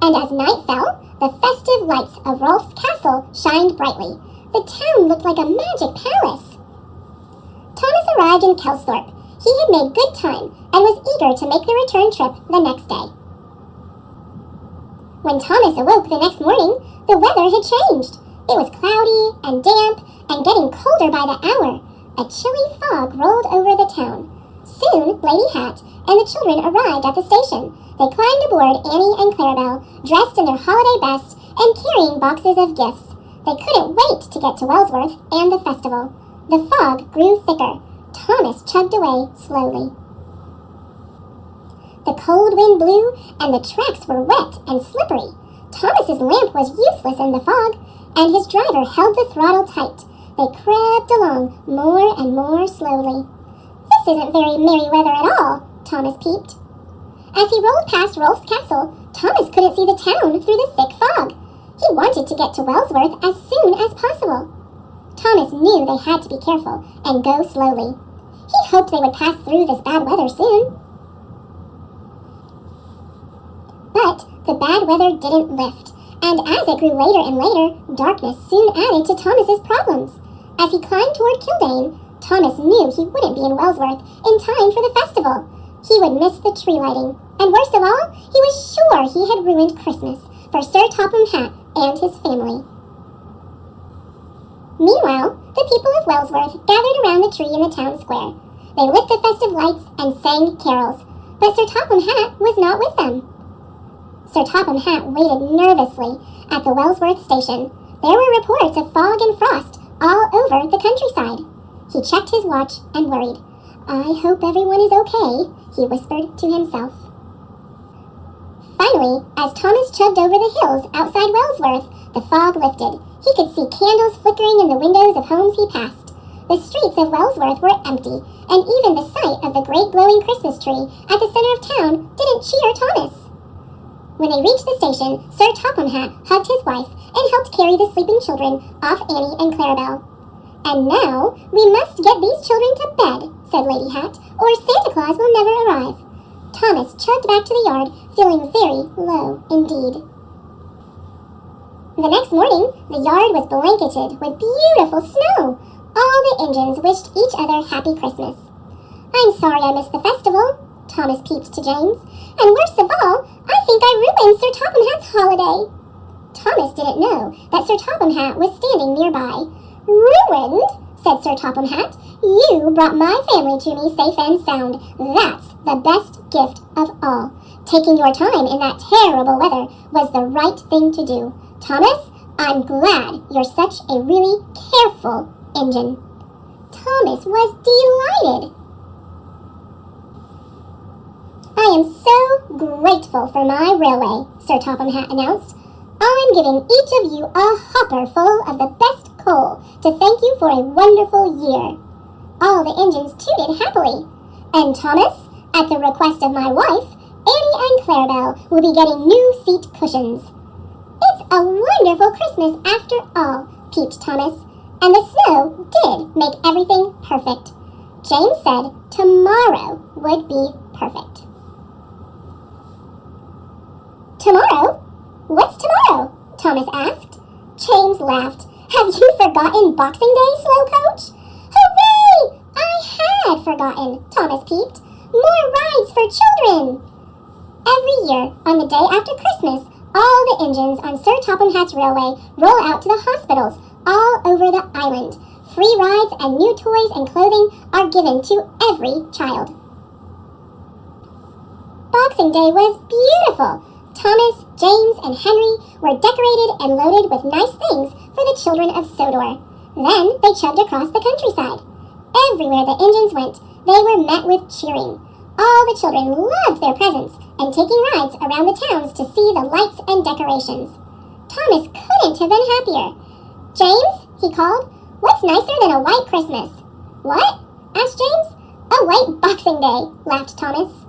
Speaker 1: And as night fell, the festive lights of Rolf's castle shined brightly. The town looked like a magic palace. Thomas arrived in Kelsthorpe. He had made good time and was eager to make the return trip the next day. When Thomas awoke the next morning, the weather had changed. It was cloudy and damp and getting colder by the hour. A chilly fog rolled over the town. Soon, Lady Hat and the children arrived at the station. They climbed aboard Annie and Clarabelle, dressed in their holiday best and carrying boxes of gifts. They couldn't wait to get to Wellsworth and the festival. The fog grew thicker. Thomas chugged away slowly. The cold wind blew, and the tracks were wet and slippery. Thomas's lamp was useless in the fog, and his driver held the throttle tight. They crept along more and more slowly. "This isn't very merry weather at all," Thomas peeped. As he rolled past Rolf's castle, Thomas couldn't see the town through the thick fog. He wanted to get to Wellsworth as soon as possible. Thomas knew they had to be careful and go slowly. He hoped they would pass through this bad weather soon. But the bad weather didn't lift, and as it grew later and later, darkness soon added to Thomas's problems. As he climbed toward Kildane, Thomas knew he wouldn't be in Wellsworth in time for the festival. He would miss the tree lighting, and worst of all, he was sure he had ruined Christmas for Sir Topham Hatt and his family. Meanwhile, the people of Wellsworth gathered around the tree in the town square. They lit the festive lights and sang carols, but Sir Topham Hatt was not with them. Sir Topham Hatt waited nervously at the Wellsworth station. There were reports of fog and frost all over the countryside. He checked his watch and worried. "I hope everyone is okay," he whispered to himself. Finally, as Thomas chugged over the hills outside Wellsworth, the fog lifted. He could see candles flickering in the windows of homes he passed. The streets of Wellsworth were empty, and even the sight of the great glowing Christmas tree at the center of town didn't cheer Thomas. When they reached the station, Sir Topham Hatt hugged his wife and helped carry the sleeping children off Annie and Clarabelle. "And now, we must get these children to bed," said Lady Hat, "or Santa Claus will never arrive." Thomas chugged back to the yard, feeling very low indeed. The next morning, the yard was blanketed with beautiful snow. All the engines wished each other Happy Christmas. "I'm sorry I missed the festival," Thomas peeped to James. "And worst of all, I think I ruined Sir Topham Hatt's holiday." Thomas didn't know that Sir Topham Hatt was standing nearby. "Ruined?" said Sir Topham Hatt. "You brought my family to me safe and sound. That's the best gift of all. Taking your time in that terrible weather was the right thing to do. Thomas, I'm glad you're such a really careful engine." Thomas was delighted. "I am so grateful for my railway," Sir Topham Hatt announced. "I'm giving each of you a hopper full of the best coal to thank you for a wonderful year." All the engines tooted happily. "And Thomas, at the request of my wife, Annie and Clarabelle will be getting new seat cushions." "It's a wonderful Christmas after all," peeped Thomas. And the snow did make everything perfect. James said tomorrow would be perfect. "Tomorrow? What's tomorrow?" Thomas asked. James laughed. "Have you forgotten Boxing Day, Slowcoach?" "Hooray! I had forgotten," Thomas peeped. "More rides for children!" Every year, on the day after Christmas, all the engines on Sir Topham Hatt's railway roll out to the hospitals all over the island. Free rides and new toys and clothing are given to every child. Boxing Day was beautiful. Thomas, James, and Henry were decorated and loaded with nice things for the children of Sodor. Then they chugged across the countryside. Everywhere the engines went, they were met with cheering. All the children loved their presents and taking rides around the towns to see the lights and decorations. Thomas couldn't have been happier. "James," he called, "what's nicer than a white Christmas?" "What?" asked James. "A white Boxing Day," laughed Thomas.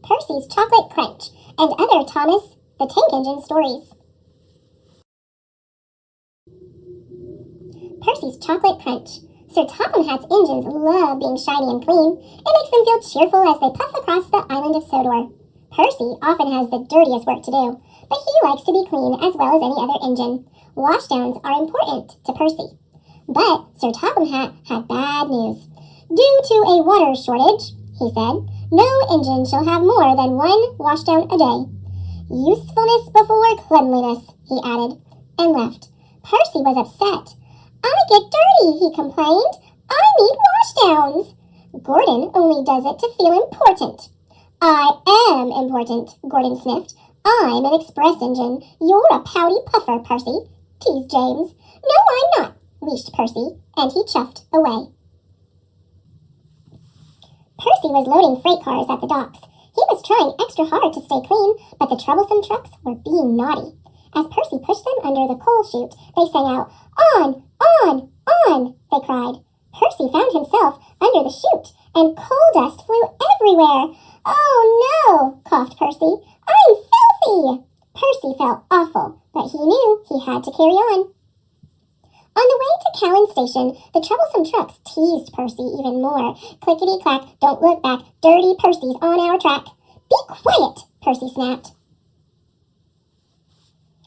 Speaker 1: Percy's Chocolate Crunch and other Thomas the Tank Engine stories. Percy's Chocolate Crunch. Sir Topham Hatt's engines love being shiny and clean. It makes them feel cheerful as they puff across the island of Sodor. Percy often has the dirtiest work to do, but he likes to be clean as well as any other engine. Washdowns are important to Percy. But Sir Topham Hatt had bad news. "Due to a water shortage," he said, "no engine shall have more than one washdown a day. Usefulness before cleanliness," he added, and left. Percy was upset. "I get dirty," he complained. "I need washdowns." "Gordon only does it to feel important." "I am important," Gordon sniffed. "I'm an express engine. You're a pouty puffer, Percy," teased James. "No, I'm not," wheezed Percy, and he chuffed away. Percy was loading freight cars at the docks. He was trying extra hard to stay clean, but the troublesome trucks were being naughty. As Percy pushed them under the coal chute, they sang out, "On! On! On!" they cried. Percy found himself under the chute, and coal dust flew everywhere. "Oh no!" coughed Percy. "I'm filthy!" Percy felt awful, but he knew he had to carry on. On the way to Cowan Station, the troublesome trucks teased Percy even more. "Clickety-clack, don't look back, dirty Percy's on our track." "Be quiet!" Percy snapped.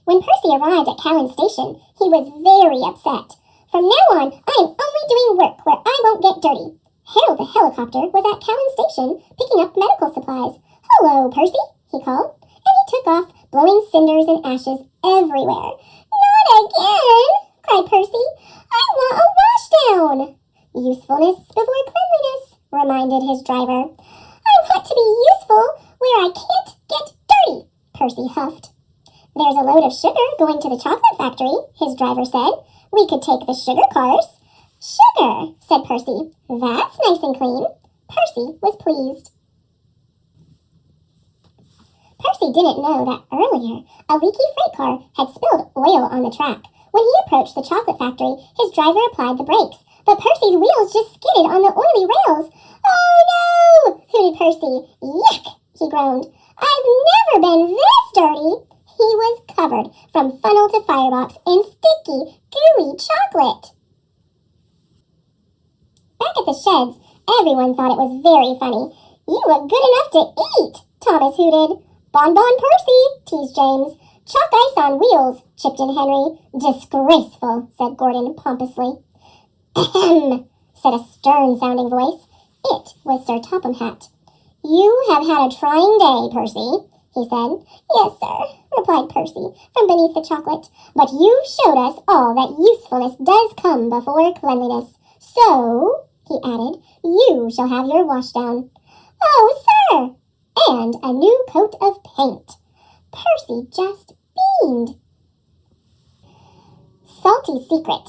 Speaker 1: When Percy arrived at Cowan Station, he was very upset. "From now on, I am only doing work where I won't get dirty." Harold the helicopter was at Cowan Station picking up medical supplies. "Hello, Percy," he called, and he took off, blowing cinders and ashes everywhere. "Not again!" cried Percy. "I want a washdown." "Usefulness before cleanliness," reminded his driver. "I want to be useful where I can't get dirty," Percy huffed. "There's a load of sugar going to the chocolate factory," his driver said. "We could take the sugar cars." "Sugar," said Percy. "That's nice and clean." Percy was pleased. Percy didn't know that earlier a leaky freight car had spilled oil on the track. When he approached the chocolate factory, his driver applied the brakes, but Percy's wheels just skidded on the oily rails. "Oh no!" hooted Percy. "Yuck!" he groaned. "I've never been this dirty." He was covered from funnel to firebox in sticky, gooey chocolate. Back at the sheds, everyone thought it was very funny. "You look good enough to eat," Thomas hooted. "Bonbon Percy," teased James. "Chalk ice on wheels," chipped in Henry. "Disgraceful," said Gordon pompously. "Ahem," said a stern-sounding voice. It was Sir Topham Hatt. "You have had a trying day, Percy," he said. "Yes, sir," replied Percy from beneath the chocolate. "But you've showed us all that usefulness does come before cleanliness. So," he added, "you shall have your washdown." "Oh, sir!" "And a new coat of paint." Percy just beamed. Salty Secret.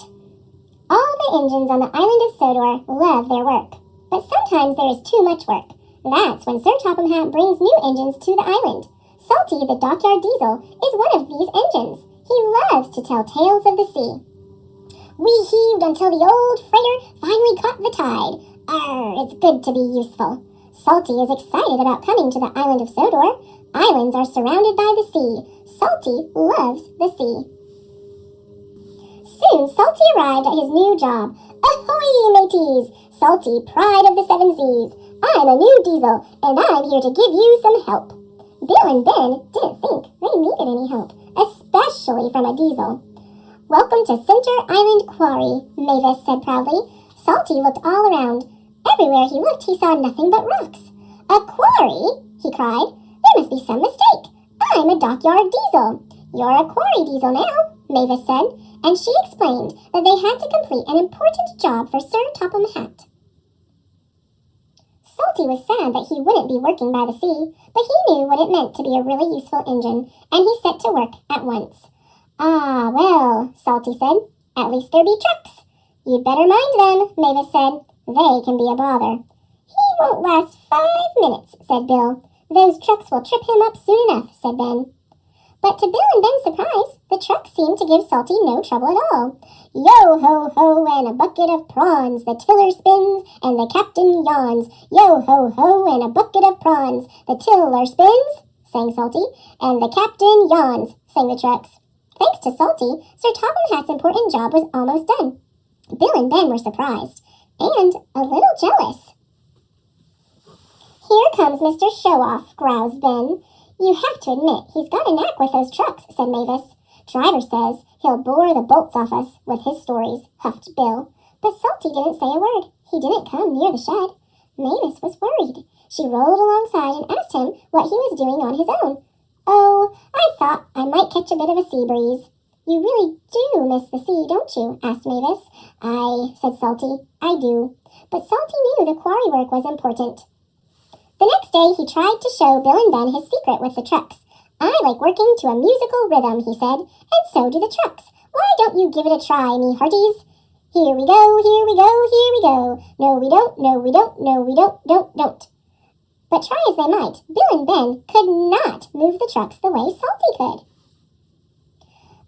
Speaker 1: All the engines on the island of Sodor love their work, but sometimes there is too much work. That's when Sir Topham Hatt brings new engines to the island. Salty, the dockyard diesel, is one of these engines. He loves to tell tales of the sea. "We heaved until the old freighter finally caught the tide. Arr, it's good to be useful." Salty is excited about coming to the island of Sodor. Islands are surrounded by the sea. Salty loves the sea. Soon Salty arrived at his new job. "Ahoy, mateys! Salty, pride of the seven seas. I'm a new diesel, and I'm here to give you some help." Bill and Ben didn't think they needed any help, especially from a diesel. "Welcome to Center Island Quarry," Mavis said proudly. Salty looked all around. Everywhere he looked, he saw nothing but rocks. "A quarry?" he cried. "There must be some mistake. I'm a dockyard diesel." "You're a quarry diesel now," Mavis said. and she explained that they had to complete an important job for Sir Topham Hatt. Salty was sad that he wouldn't be working by the sea, but he knew what it meant to be a really useful engine, and he set to work at once. "Ah, well," Salty said, "at least there be trucks." "You'd better mind them," Mavis said. "They can be a bother." "He won't last 5 minutes," said Bill. "Those trucks will trip him up soon enough," said Ben. But to Bill and Ben's surprise, the trucks seemed to give Salty no trouble at all. "Yo-ho-ho and a bucket of prawns, the tiller spins and the captain yawns. Yo-ho-ho and a bucket of prawns, the tiller spins," sang Salty, "and the captain yawns," sang the trucks. Thanks to Salty, Sir Topham Hatt's important job was almost done. Bill and Ben were surprised, and a little jealous. "Here comes Mr. Show-Off," growled Ben. "You have to admit he's got a knack with those trucks," said Mavis. "Driver says he'll bore the bolts off us with his stories," huffed Bill. But Salty didn't say a word. He didn't come near the shed. Mavis was worried. She rolled alongside and asked him what he was doing on his own. "Oh, I thought I might catch a bit of a sea breeze." "You really do miss the sea, don't you?" asked Mavis. "Aye," said Salty. "I do." But Salty knew the quarry work was important. The next day he tried to show Bill and Ben his secret with the trucks. "I like working to a musical rhythm," he said, "and so do the trucks. Why don't you give it a try, me hearties? Here we go, here we go, here we go. No, we don't, no, we don't, no, we don't. But try as they might, Bill and Ben could not move the trucks the way Salty could.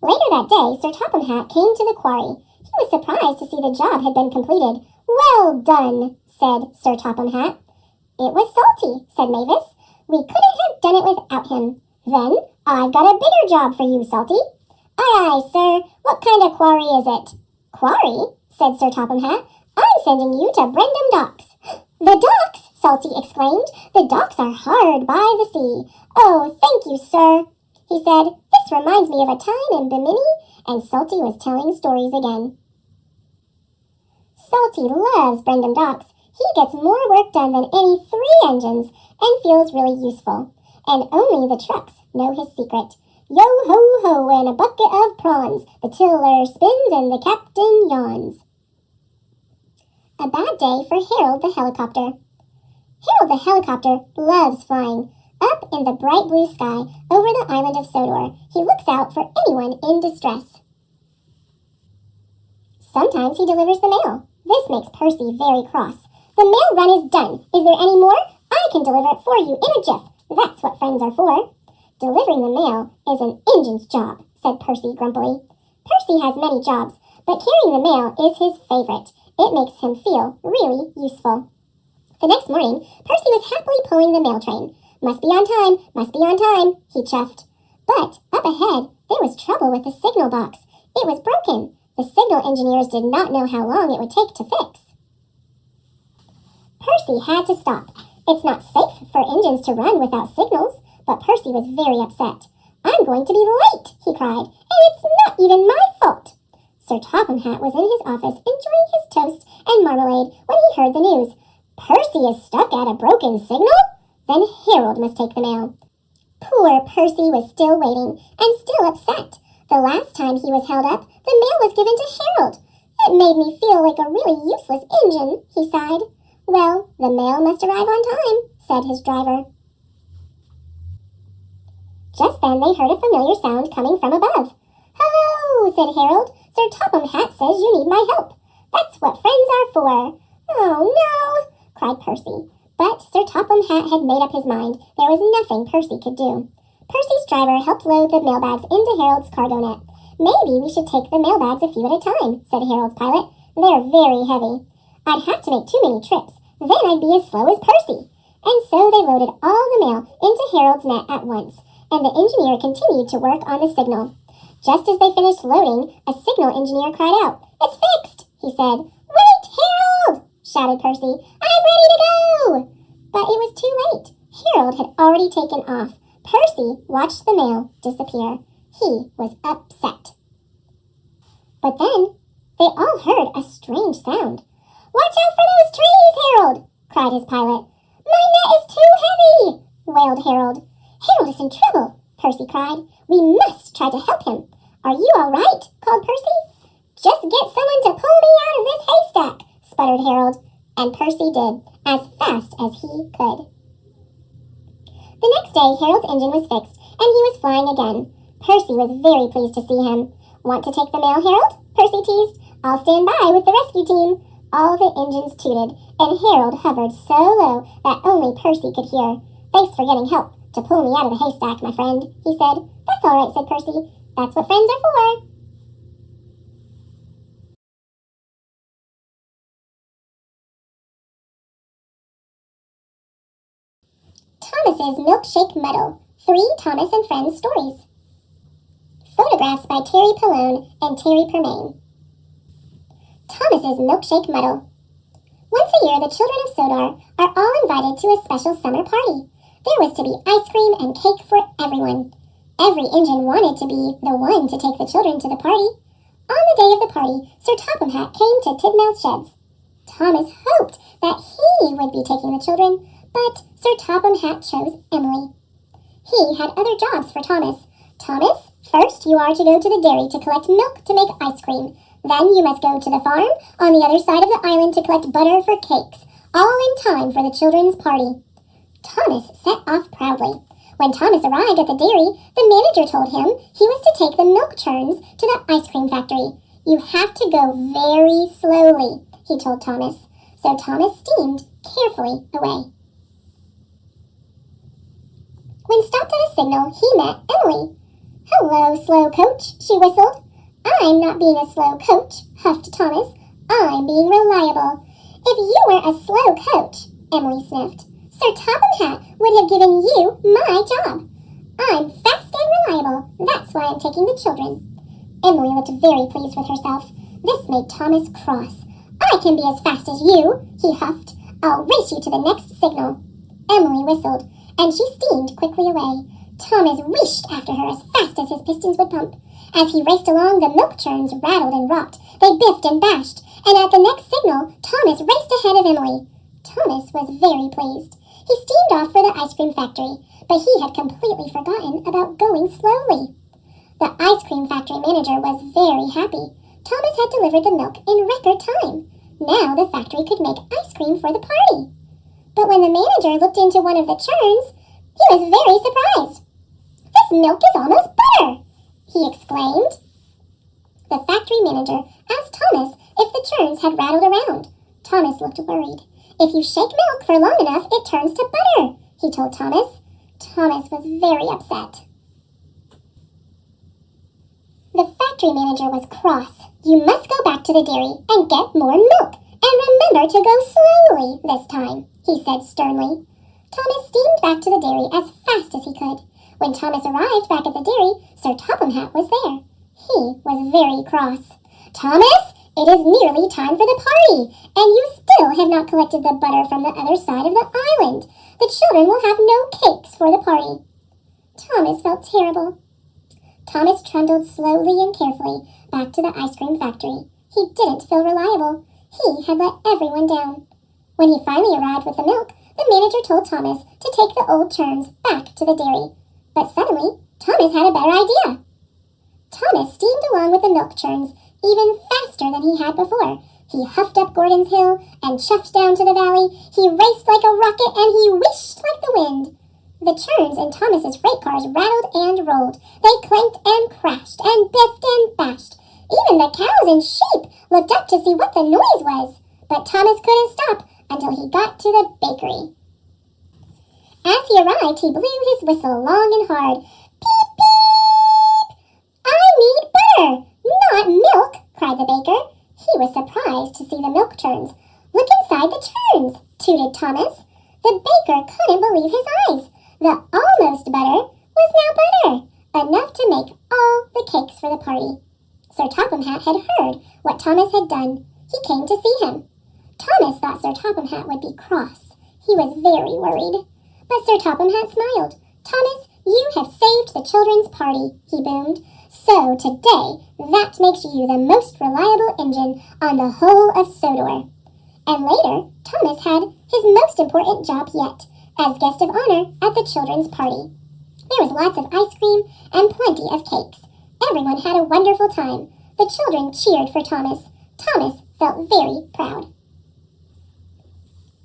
Speaker 1: Later that day, Sir Topham Hatt came to the quarry. He was surprised to see the job had been completed. "Well done," said Sir Topham Hatt. "It was Salty," said Mavis. "We couldn't have done it without him." "Then I've got a bigger job for you, Salty." "Aye, aye, sir. What kind of quarry is it?" "Quarry?" said Sir Topham Hatt. "I'm sending you to Brendam Docks." "The docks?" Salty exclaimed. "The docks are hard by the sea." "Oh, thank you, sir," he said. "This reminds me of a time in Bimini," and Salty was telling stories again. Salty loves Brendam Docks. He gets more work done than any 3 engines and feels really useful. And only the trucks know his secret. "Yo-ho-ho and a bucket of prawns, the tiller spins and the captain yawns." A bad day for Harold the helicopter. Harold the helicopter loves flying. Up in the bright blue sky over the island of Sodor, he looks out for anyone in distress. Sometimes he delivers the mail. This makes Percy very cross. "The mail run is done. Is there any more? I can deliver it for you in a jiff. That's what friends are for." "Delivering the mail is an engine's job," said Percy grumpily. Percy has many jobs, but carrying the mail is his favorite. It makes him feel really useful. The next morning, Percy was happily pulling the mail train. Must be on time, he chuffed. But up ahead, there was trouble with the signal box. It was broken. The signal engineers did not know how long it would take to fix. Percy had to stop. It's not safe for engines to run without signals, but Percy was very upset. "I'm going to be late," he cried, "and it's not even my fault." Sir Topham Hatt was in his office enjoying his toast and marmalade when he heard the news. "Percy is stuck at a broken signal? Then Harold must take the mail." Poor Percy was still waiting and still upset. The last time he was held up, the mail was given to Harold. "It made me feel like a really useless engine," he sighed. "Well, the mail must arrive on time," said his driver. Just then they heard a familiar sound coming from above. "Hello," said Harold. "Sir Topham Hatt says you need my help. That's what friends are for." "Oh, no," cried Percy. But Sir Topham Hatt had made up his mind. There was nothing Percy could do. Percy's driver helped load the mailbags into Harold's cargo net. "Maybe we should take the mailbags a few at a time," said Harold's pilot. "They're very heavy. I'd have to make too many trips. Then I'd be as slow as Percy." And so they loaded all the mail into Harold's net at once, and the engineer continued to work on the signal. Just as they finished loading, a signal engineer cried out. "It's fixed," he said. "Wait, Harold!" shouted Percy. "I'm ready to go!" But it was too late. Harold had already taken off. Percy watched the mail disappear. He was upset. But then they all heard a strange sound. "Watch out for those trees, Harold!" cried his pilot. "My net is too heavy!" wailed Harold. "Harold is in trouble," Percy cried. "We must try to help him." "Are you all right?" called Percy. sputtered Harold, and Percy did, as fast as he could. The next day, Harold's engine was fixed, and he was flying again. Percy was very pleased to see him. "Want to take the mail, Harold?" Percy teased. "I'll stand by with the rescue team." All the engines tooted, and Harold hovered so low that only Percy could hear. "Thanks for getting help to pull me out of the haystack, my friend," he said. "That's all right," said Percy. "That's what friends are for." Thomas's Milkshake Muddle. 3 Thomas and Friends Stories. Photographs by Terry Pallone and Terry Permain. Thomas's Milkshake Muddle. Once a year, the children of Sodor are all invited to a special summer party. There was to be ice cream and cake for everyone. Every engine wanted to be the one to take the children to the party. On the day of the party, Sir Topham Hatt came to Tidmouth Sheds. Thomas hoped that he would be taking the children, but Sir Topham Hatt chose Emily. He had other jobs for Thomas. "Thomas, first you are to go to the dairy to collect milk to make ice cream. Then you must go to the farm on the other side of the island to collect butter for cakes, all in time for the children's party." Thomas set off proudly. When Thomas arrived at the dairy, the manager told him he was to take the milk churns to the ice cream factory. "You have to go very slowly," he told Thomas. So Thomas steamed carefully away. When stopped at a signal, he met Emily. "Hello, slow coach," she whistled. "I'm not being a slow coach," huffed Thomas. "I'm being reliable." "If you were a slow coach," Emily sniffed, "Sir Topham Hatt would have given you my job. I'm fast and reliable. That's why I'm taking the children." Emily looked very pleased with herself. This made Thomas cross. "I can be as fast as you," he huffed. "I'll race you to the next signal." Emily whistled, and she steamed quickly away. Thomas wheeshed after her as fast as his pistons would pump. As he raced along, the milk churns rattled and rocked. They biffed and bashed, and at the next signal, Thomas raced ahead of Emily. Thomas was very pleased. He steamed off for the ice cream factory, but he had completely forgotten about going slowly. The ice cream factory manager was very happy. Thomas had delivered the milk in record time. Now the factory could make ice cream for the party. But when the manager looked into one of the churns, he was very surprised. "This milk is almost butter!" he exclaimed. The factory manager asked Thomas if the churns had rattled around. Thomas looked worried. "If you shake milk for long enough, it turns to butter," he told Thomas. Thomas was very upset. The factory manager was cross. "You must go back to the dairy and get more milk, and remember to go slowly this time," he said sternly. Thomas steamed back to the dairy as fast as he could. When Thomas arrived back at the dairy, Sir Topham Hatt was there. He was very cross. "Thomas, it is nearly time for the party, and you still have not collected the butter from the other side of the island. The children will have no cakes for the party." Thomas felt terrible. Thomas trundled slowly and carefully back to the ice cream factory. He didn't feel reliable. He had let everyone down. When he finally arrived with the milk, the manager told Thomas to take the old churns back to the dairy. But suddenly, Thomas had a better idea. Thomas steamed along with the milk churns even faster than he had before. He huffed up Gordon's Hill and chuffed down to the valley. He raced like a rocket and he whished like the wind. The churns in Thomas's freight cars rattled and rolled. They clanked and crashed and biffed and bashed. Even the cows and sheep looked up to see what the noise was. But Thomas couldn't stop until he got to the bakery. As he arrived, he blew his whistle long and hard. "Beep, beep! I need butter, not milk," cried the baker. He was surprised to see the milk churns. "Look inside the churns," tooted Thomas. The baker couldn't believe his eyes. The almost butter was now butter, enough to make all the cakes for the party. Sir Topham Hatt had heard what Thomas had done. He came to see him. Thomas thought Sir Topham Hatt would be cross. He was very worried. But Sir Topham Hatt smiled. "Thomas, you have saved the children's party," he boomed. "So today, that makes you the most reliable engine on the whole of Sodor." And later, Thomas had his most important job yet, as guest of honor at the children's party. There was lots of ice cream and plenty of cakes. Everyone had a wonderful time. The children cheered for Thomas. Thomas felt very proud.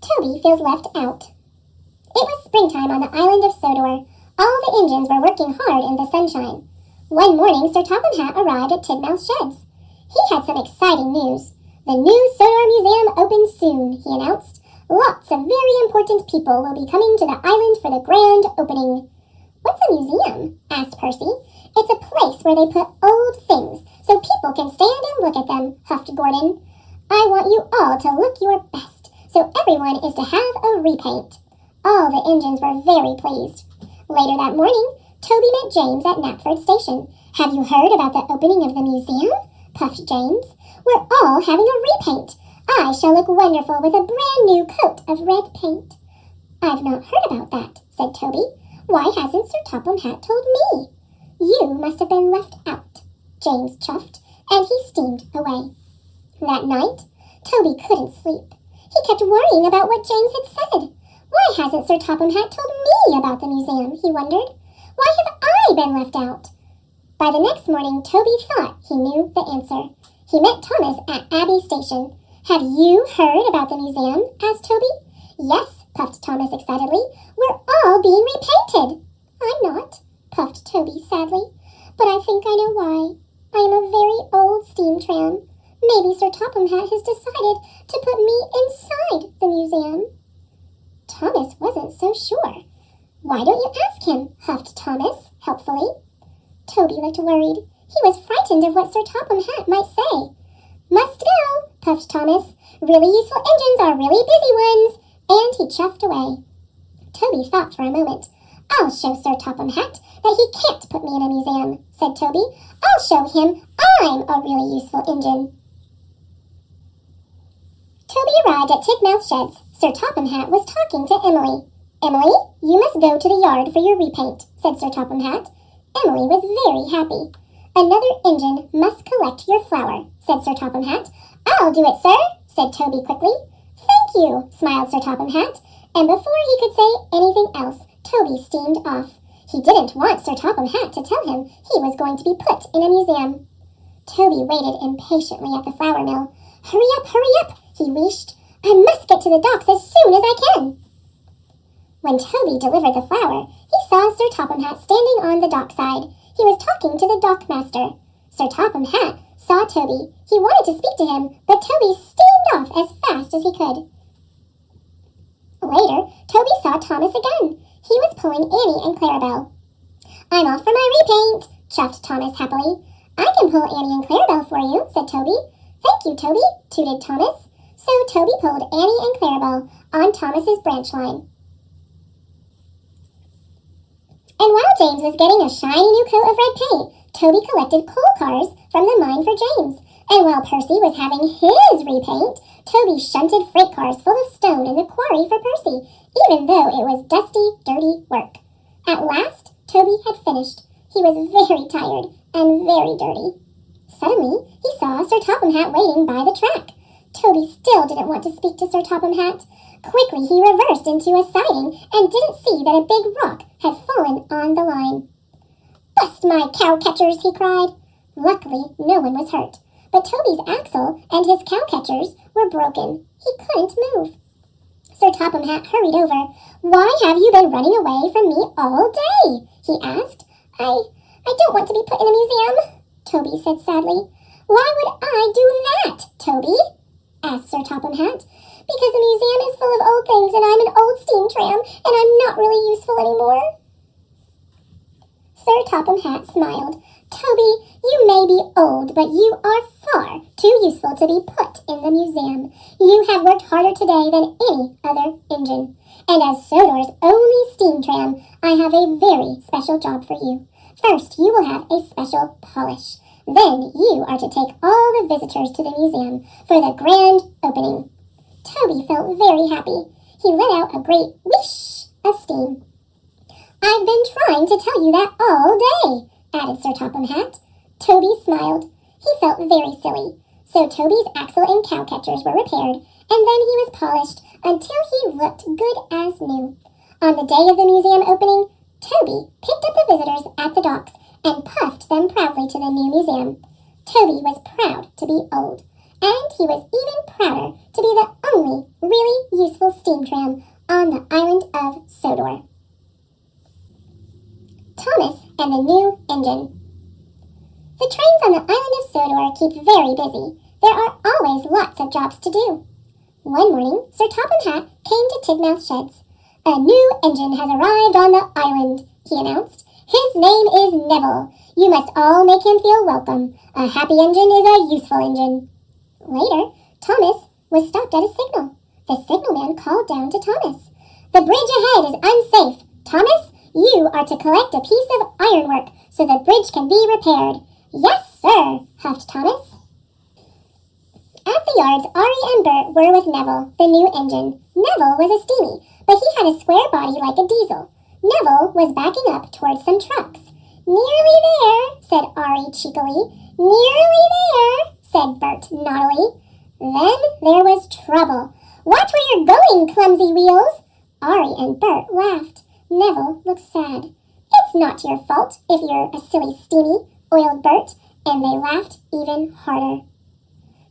Speaker 1: Toby feels left out. It was springtime on the island of Sodor. All the engines were working hard in the sunshine. One morning, Sir Topham Hatt arrived at Tidmouth's sheds. He had some exciting news. The new Sodor Museum opens soon, he announced. Lots of very important people will be coming to the island for the grand opening. What's a museum? Asked Percy. It's a place where they put old things so people can stand and look at them, huffed Gordon. I want you all to look your best, so everyone is to have a repaint. All the engines were very pleased. Later that morning, Toby met James at Knapford Station. Have you heard about the opening of the museum? Puffed James. We're all having a repaint. I shall look wonderful with a brand new coat of red paint. I've not heard about that, said Toby. Why hasn't Sir Topham Hatt told me? You must have been left out, James chuffed, and he steamed away. That night, Toby couldn't sleep. He kept worrying about what James had said. Why hasn't Sir Topham Hatt told me about the museum, he wondered. Why have I been left out? By the next morning, Toby thought he knew the answer. He met Thomas at Abbey Station. Have you heard about the museum? Asked Toby. Yes, puffed Thomas excitedly. We're all being repainted. I'm not, puffed Toby sadly. But I think I know why. I am a very old steam tram. Maybe Sir Topham Hatt has decided to put me inside the museum. Thomas wasn't so sure. Why don't you ask him? Huffed Thomas, helpfully. Toby looked worried. He was frightened of what Sir Topham Hatt might say. Must go, puffed Thomas. Really useful engines are really busy ones. And he chuffed away. Toby thought for a moment. I'll show Sir Topham Hatt that he can't put me in a museum, said Toby. I'll show him I'm a really useful engine. Toby arrived at Tidmouth Sheds. Sir Topham Hatt was talking to Emily. Emily, you must go to the yard for your repaint, said Sir Topham Hatt. Emily was very happy. Another engine must collect your flour, said Sir Topham Hatt. I'll do it, sir, said Toby quickly. Thank you, smiled Sir Topham Hatt, and before he could say anything else, Toby steamed off. He didn't want Sir Topham Hatt to tell him he was going to be put in a museum. Toby waited impatiently at the flour mill. Hurry up, he wished. I must get to the docks as soon as I can. When Toby delivered the flour, he saw Sir Topham Hatt standing on the dockside. He was talking to the dockmaster. Sir Topham Hatt saw Toby. He wanted to speak to him, but Toby steamed off as fast as he could. Later, Toby saw Thomas again. He was pulling Annie and Clarabelle. I'm off for my repaint, chuffed Thomas happily. I can pull Annie and Clarabelle for you, said Toby. Thank you, Toby, tooted Thomas. So Toby pulled Annie and Clarabelle on Thomas's branch line. And while James was getting a shiny new coat of red paint, Toby collected coal cars from the mine for James. And while Percy was having his repaint, Toby shunted freight cars full of stone in the quarry for Percy, even though it was dusty, dirty work. At last, Toby had finished. He was very tired and very dirty. Suddenly, he saw Sir Topham Hatt waiting by the track. Toby still didn't want to speak to Sir Topham Hatt. Quickly, he reversed into a siding and didn't see that a big rock had fallen on the line. Bust my cow-catchers, he cried. Luckily, no one was hurt, but Toby's axle and his cow-catchers were broken. He couldn't move. Sir Topham Hatt hurried over. Why have you been running away from me all day? He asked. I don't want to be put in a museum, Toby said sadly. Why would I do that, Toby? Asked Sir Topham Hatt. Because the museum is full of old things and I'm an old steam tram and I'm not really useful anymore. Sir Topham Hatt smiled. Toby, you may be old, but you are far too useful to be put in the museum. You have worked harder today than any other engine. And as Sodor's only steam tram, I have a very special job for you. First, you will have a special polish. Then you are to take all the visitors to the museum for the grand opening. Toby felt very happy. He let out a great whoosh of steam. I've been trying to tell you that all day, added Sir Topham Hatt. Toby smiled. He felt very silly. So Toby's axle and cow-catchers were repaired, and then he was polished until he looked good as new. On the day of the museum opening, Toby picked up the visitors at the docks and puffed them proudly to the new museum. Toby was proud to be old, and he was even prouder to be the only really useful steam tram on the island of Sodor. Thomas and the new engine. The trains on the island of Sodor keep very busy. There are always lots of jobs to do. One morning, Sir Topham Hatt came to Tidmouth Sheds. "A new engine has arrived on the island," he announced. "His name is Neville. You must all make him feel welcome. A happy engine is a useful engine." Later, Thomas was stopped at a signal. The signalman called down to Thomas. "The bridge ahead is unsafe. Thomas, you are to collect a piece of ironwork so the bridge can be repaired." "Yes, sir," huffed Thomas. At the yards, Ari and Bert were with Neville, the new engine. Neville was a steamy, but he had a square body like a diesel. Neville was backing up towards some trucks. "Nearly there," said Ari cheekily. "Nearly there," said Bert naughtily. Then there was trouble. "Watch where you're going, clumsy wheels!" Ari and Bert laughed. Neville looked sad. "It's not your fault if you're a silly steamy," oiled Bert, and they laughed even harder.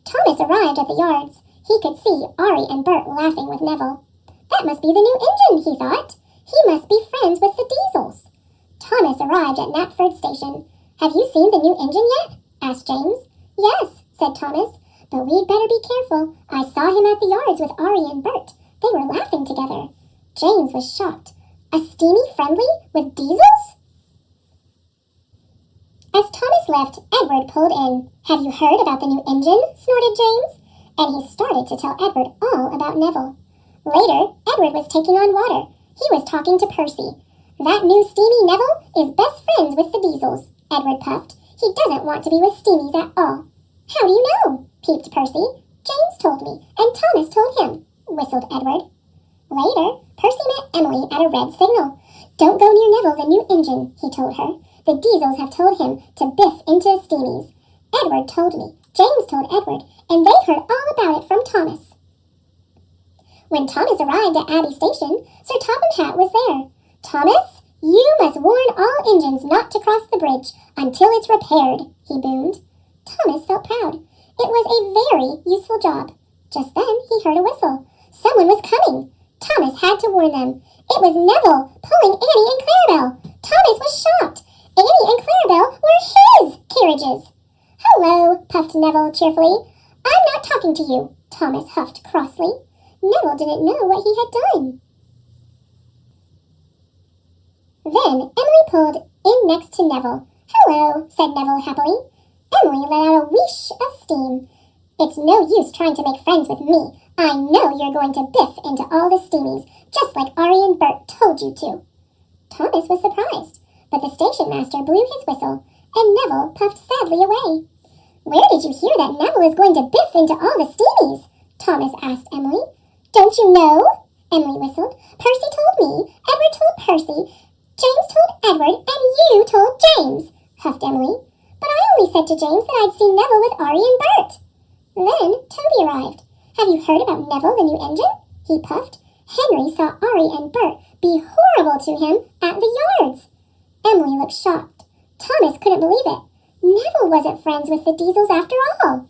Speaker 1: Thomas arrived at the yards. He could see Ari and Bert laughing with Neville. That must be the new engine, he thought. He must be friends with the Diesels. Thomas arrived at Knapford Station. "Have you seen the new engine yet?" asked James. "Yes," said Thomas, "but we'd better be careful. I saw him at the yards with Ari and Bert. They were laughing together." James was shocked. A steamy friendly with Diesels? As Thomas left, Edward pulled in. "Have you heard about the new engine?" snorted James. And he started to tell Edward all about Neville. Later, Edward was taking on water. He was talking to Percy. "That new steamy Neville is best friends with the Diesels," Edward puffed. "He doesn't want to be with steamies at all." "How do you know?" peeped Percy. "James told me, and Thomas told him," whistled Edward. Later, Percy met Emily at a red signal. "Don't go near Neville, the new engine," he told her. "The Diesels have told him to biff into steamies. Edward told me, James told Edward, and they heard all about it from Thomas." When Thomas arrived at Abbey Station, Sir Topham Hatt was there. "Thomas, you must warn all engines not to cross the bridge until it's repaired," he boomed. Thomas felt proud. It was a very useful job. Just then he heard a whistle. Someone was coming. Thomas had to warn them. It was Neville pulling Annie and Clarabelle. Thomas was shocked. Annie and Clarabelle were his carriages. "Hello," puffed Neville cheerfully. "I'm not talking to you," Thomas huffed crossly. Neville didn't know what he had done. Then Emily pulled in next to Neville. "Hello," said Neville happily. Emily let out a whoosh of steam. "It's no use trying to make friends with me. I know you're going to biff into all the steamies, just like Ari and Bert told you to." Thomas was surprised, but the station master blew his whistle, and Neville puffed sadly away. "Where did you hear that Neville is going to biff into all the steamies?" Thomas asked Emily. "Don't you know?" Emily whistled. "Percy told me, Edward told Percy, James told Edward, and you told James," huffed Emily. "But I only said to James that I'd seen Neville with Ari and Bert." Then Toby arrived. "Have you heard about Neville, the new engine?" he puffed. "Henry saw Ari and Bert be horrible to him at the yards." Emily looked shocked. Thomas couldn't believe it. Neville wasn't friends with the Diesels after all.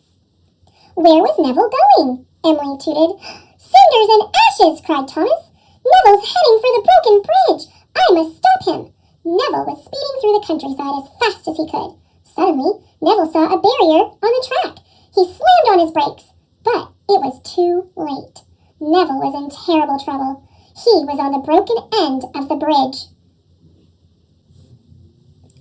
Speaker 1: "Where was Neville going?" Emily tooted. "Cinders and ashes!" cried Thomas. "Neville's heading for the broken bridge! I must stop him!" Neville was speeding through the countryside as fast as he could. Suddenly, Neville saw a barrier on the track. He slammed on his brakes, but it was too late. Neville was in terrible trouble. He was on the broken end of the bridge.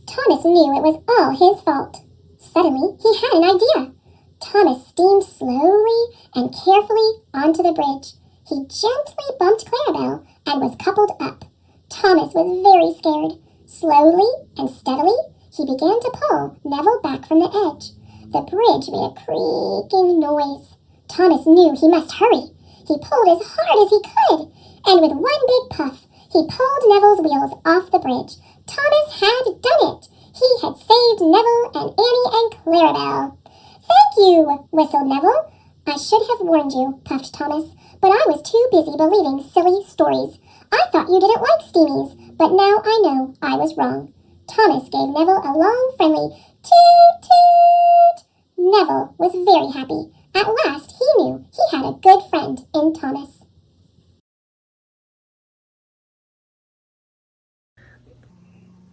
Speaker 1: Thomas knew it was all his fault. Suddenly, he had an idea. Thomas steamed slowly and carefully onto the bridge. He gently bumped Clarabelle and was coupled up. Thomas was very scared. Slowly and steadily, he began to pull Neville back from the edge. The bridge made a creaking noise. Thomas knew he must hurry. He pulled as hard as he could, and with one big puff, he pulled Neville's wheels off the bridge. Thomas had done it. He had saved Neville and Annie and Clarabelle. "Thank you," whistled Neville. "I should have warned you," puffed Thomas, "but I was too busy believing silly stories. I thought you didn't like steamies, but now I know I was wrong." Thomas gave Neville a long, friendly toot-toot. Neville was very happy. At last he knew he had a good friend in Thomas.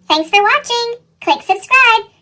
Speaker 1: Thanks for watching. Click subscribe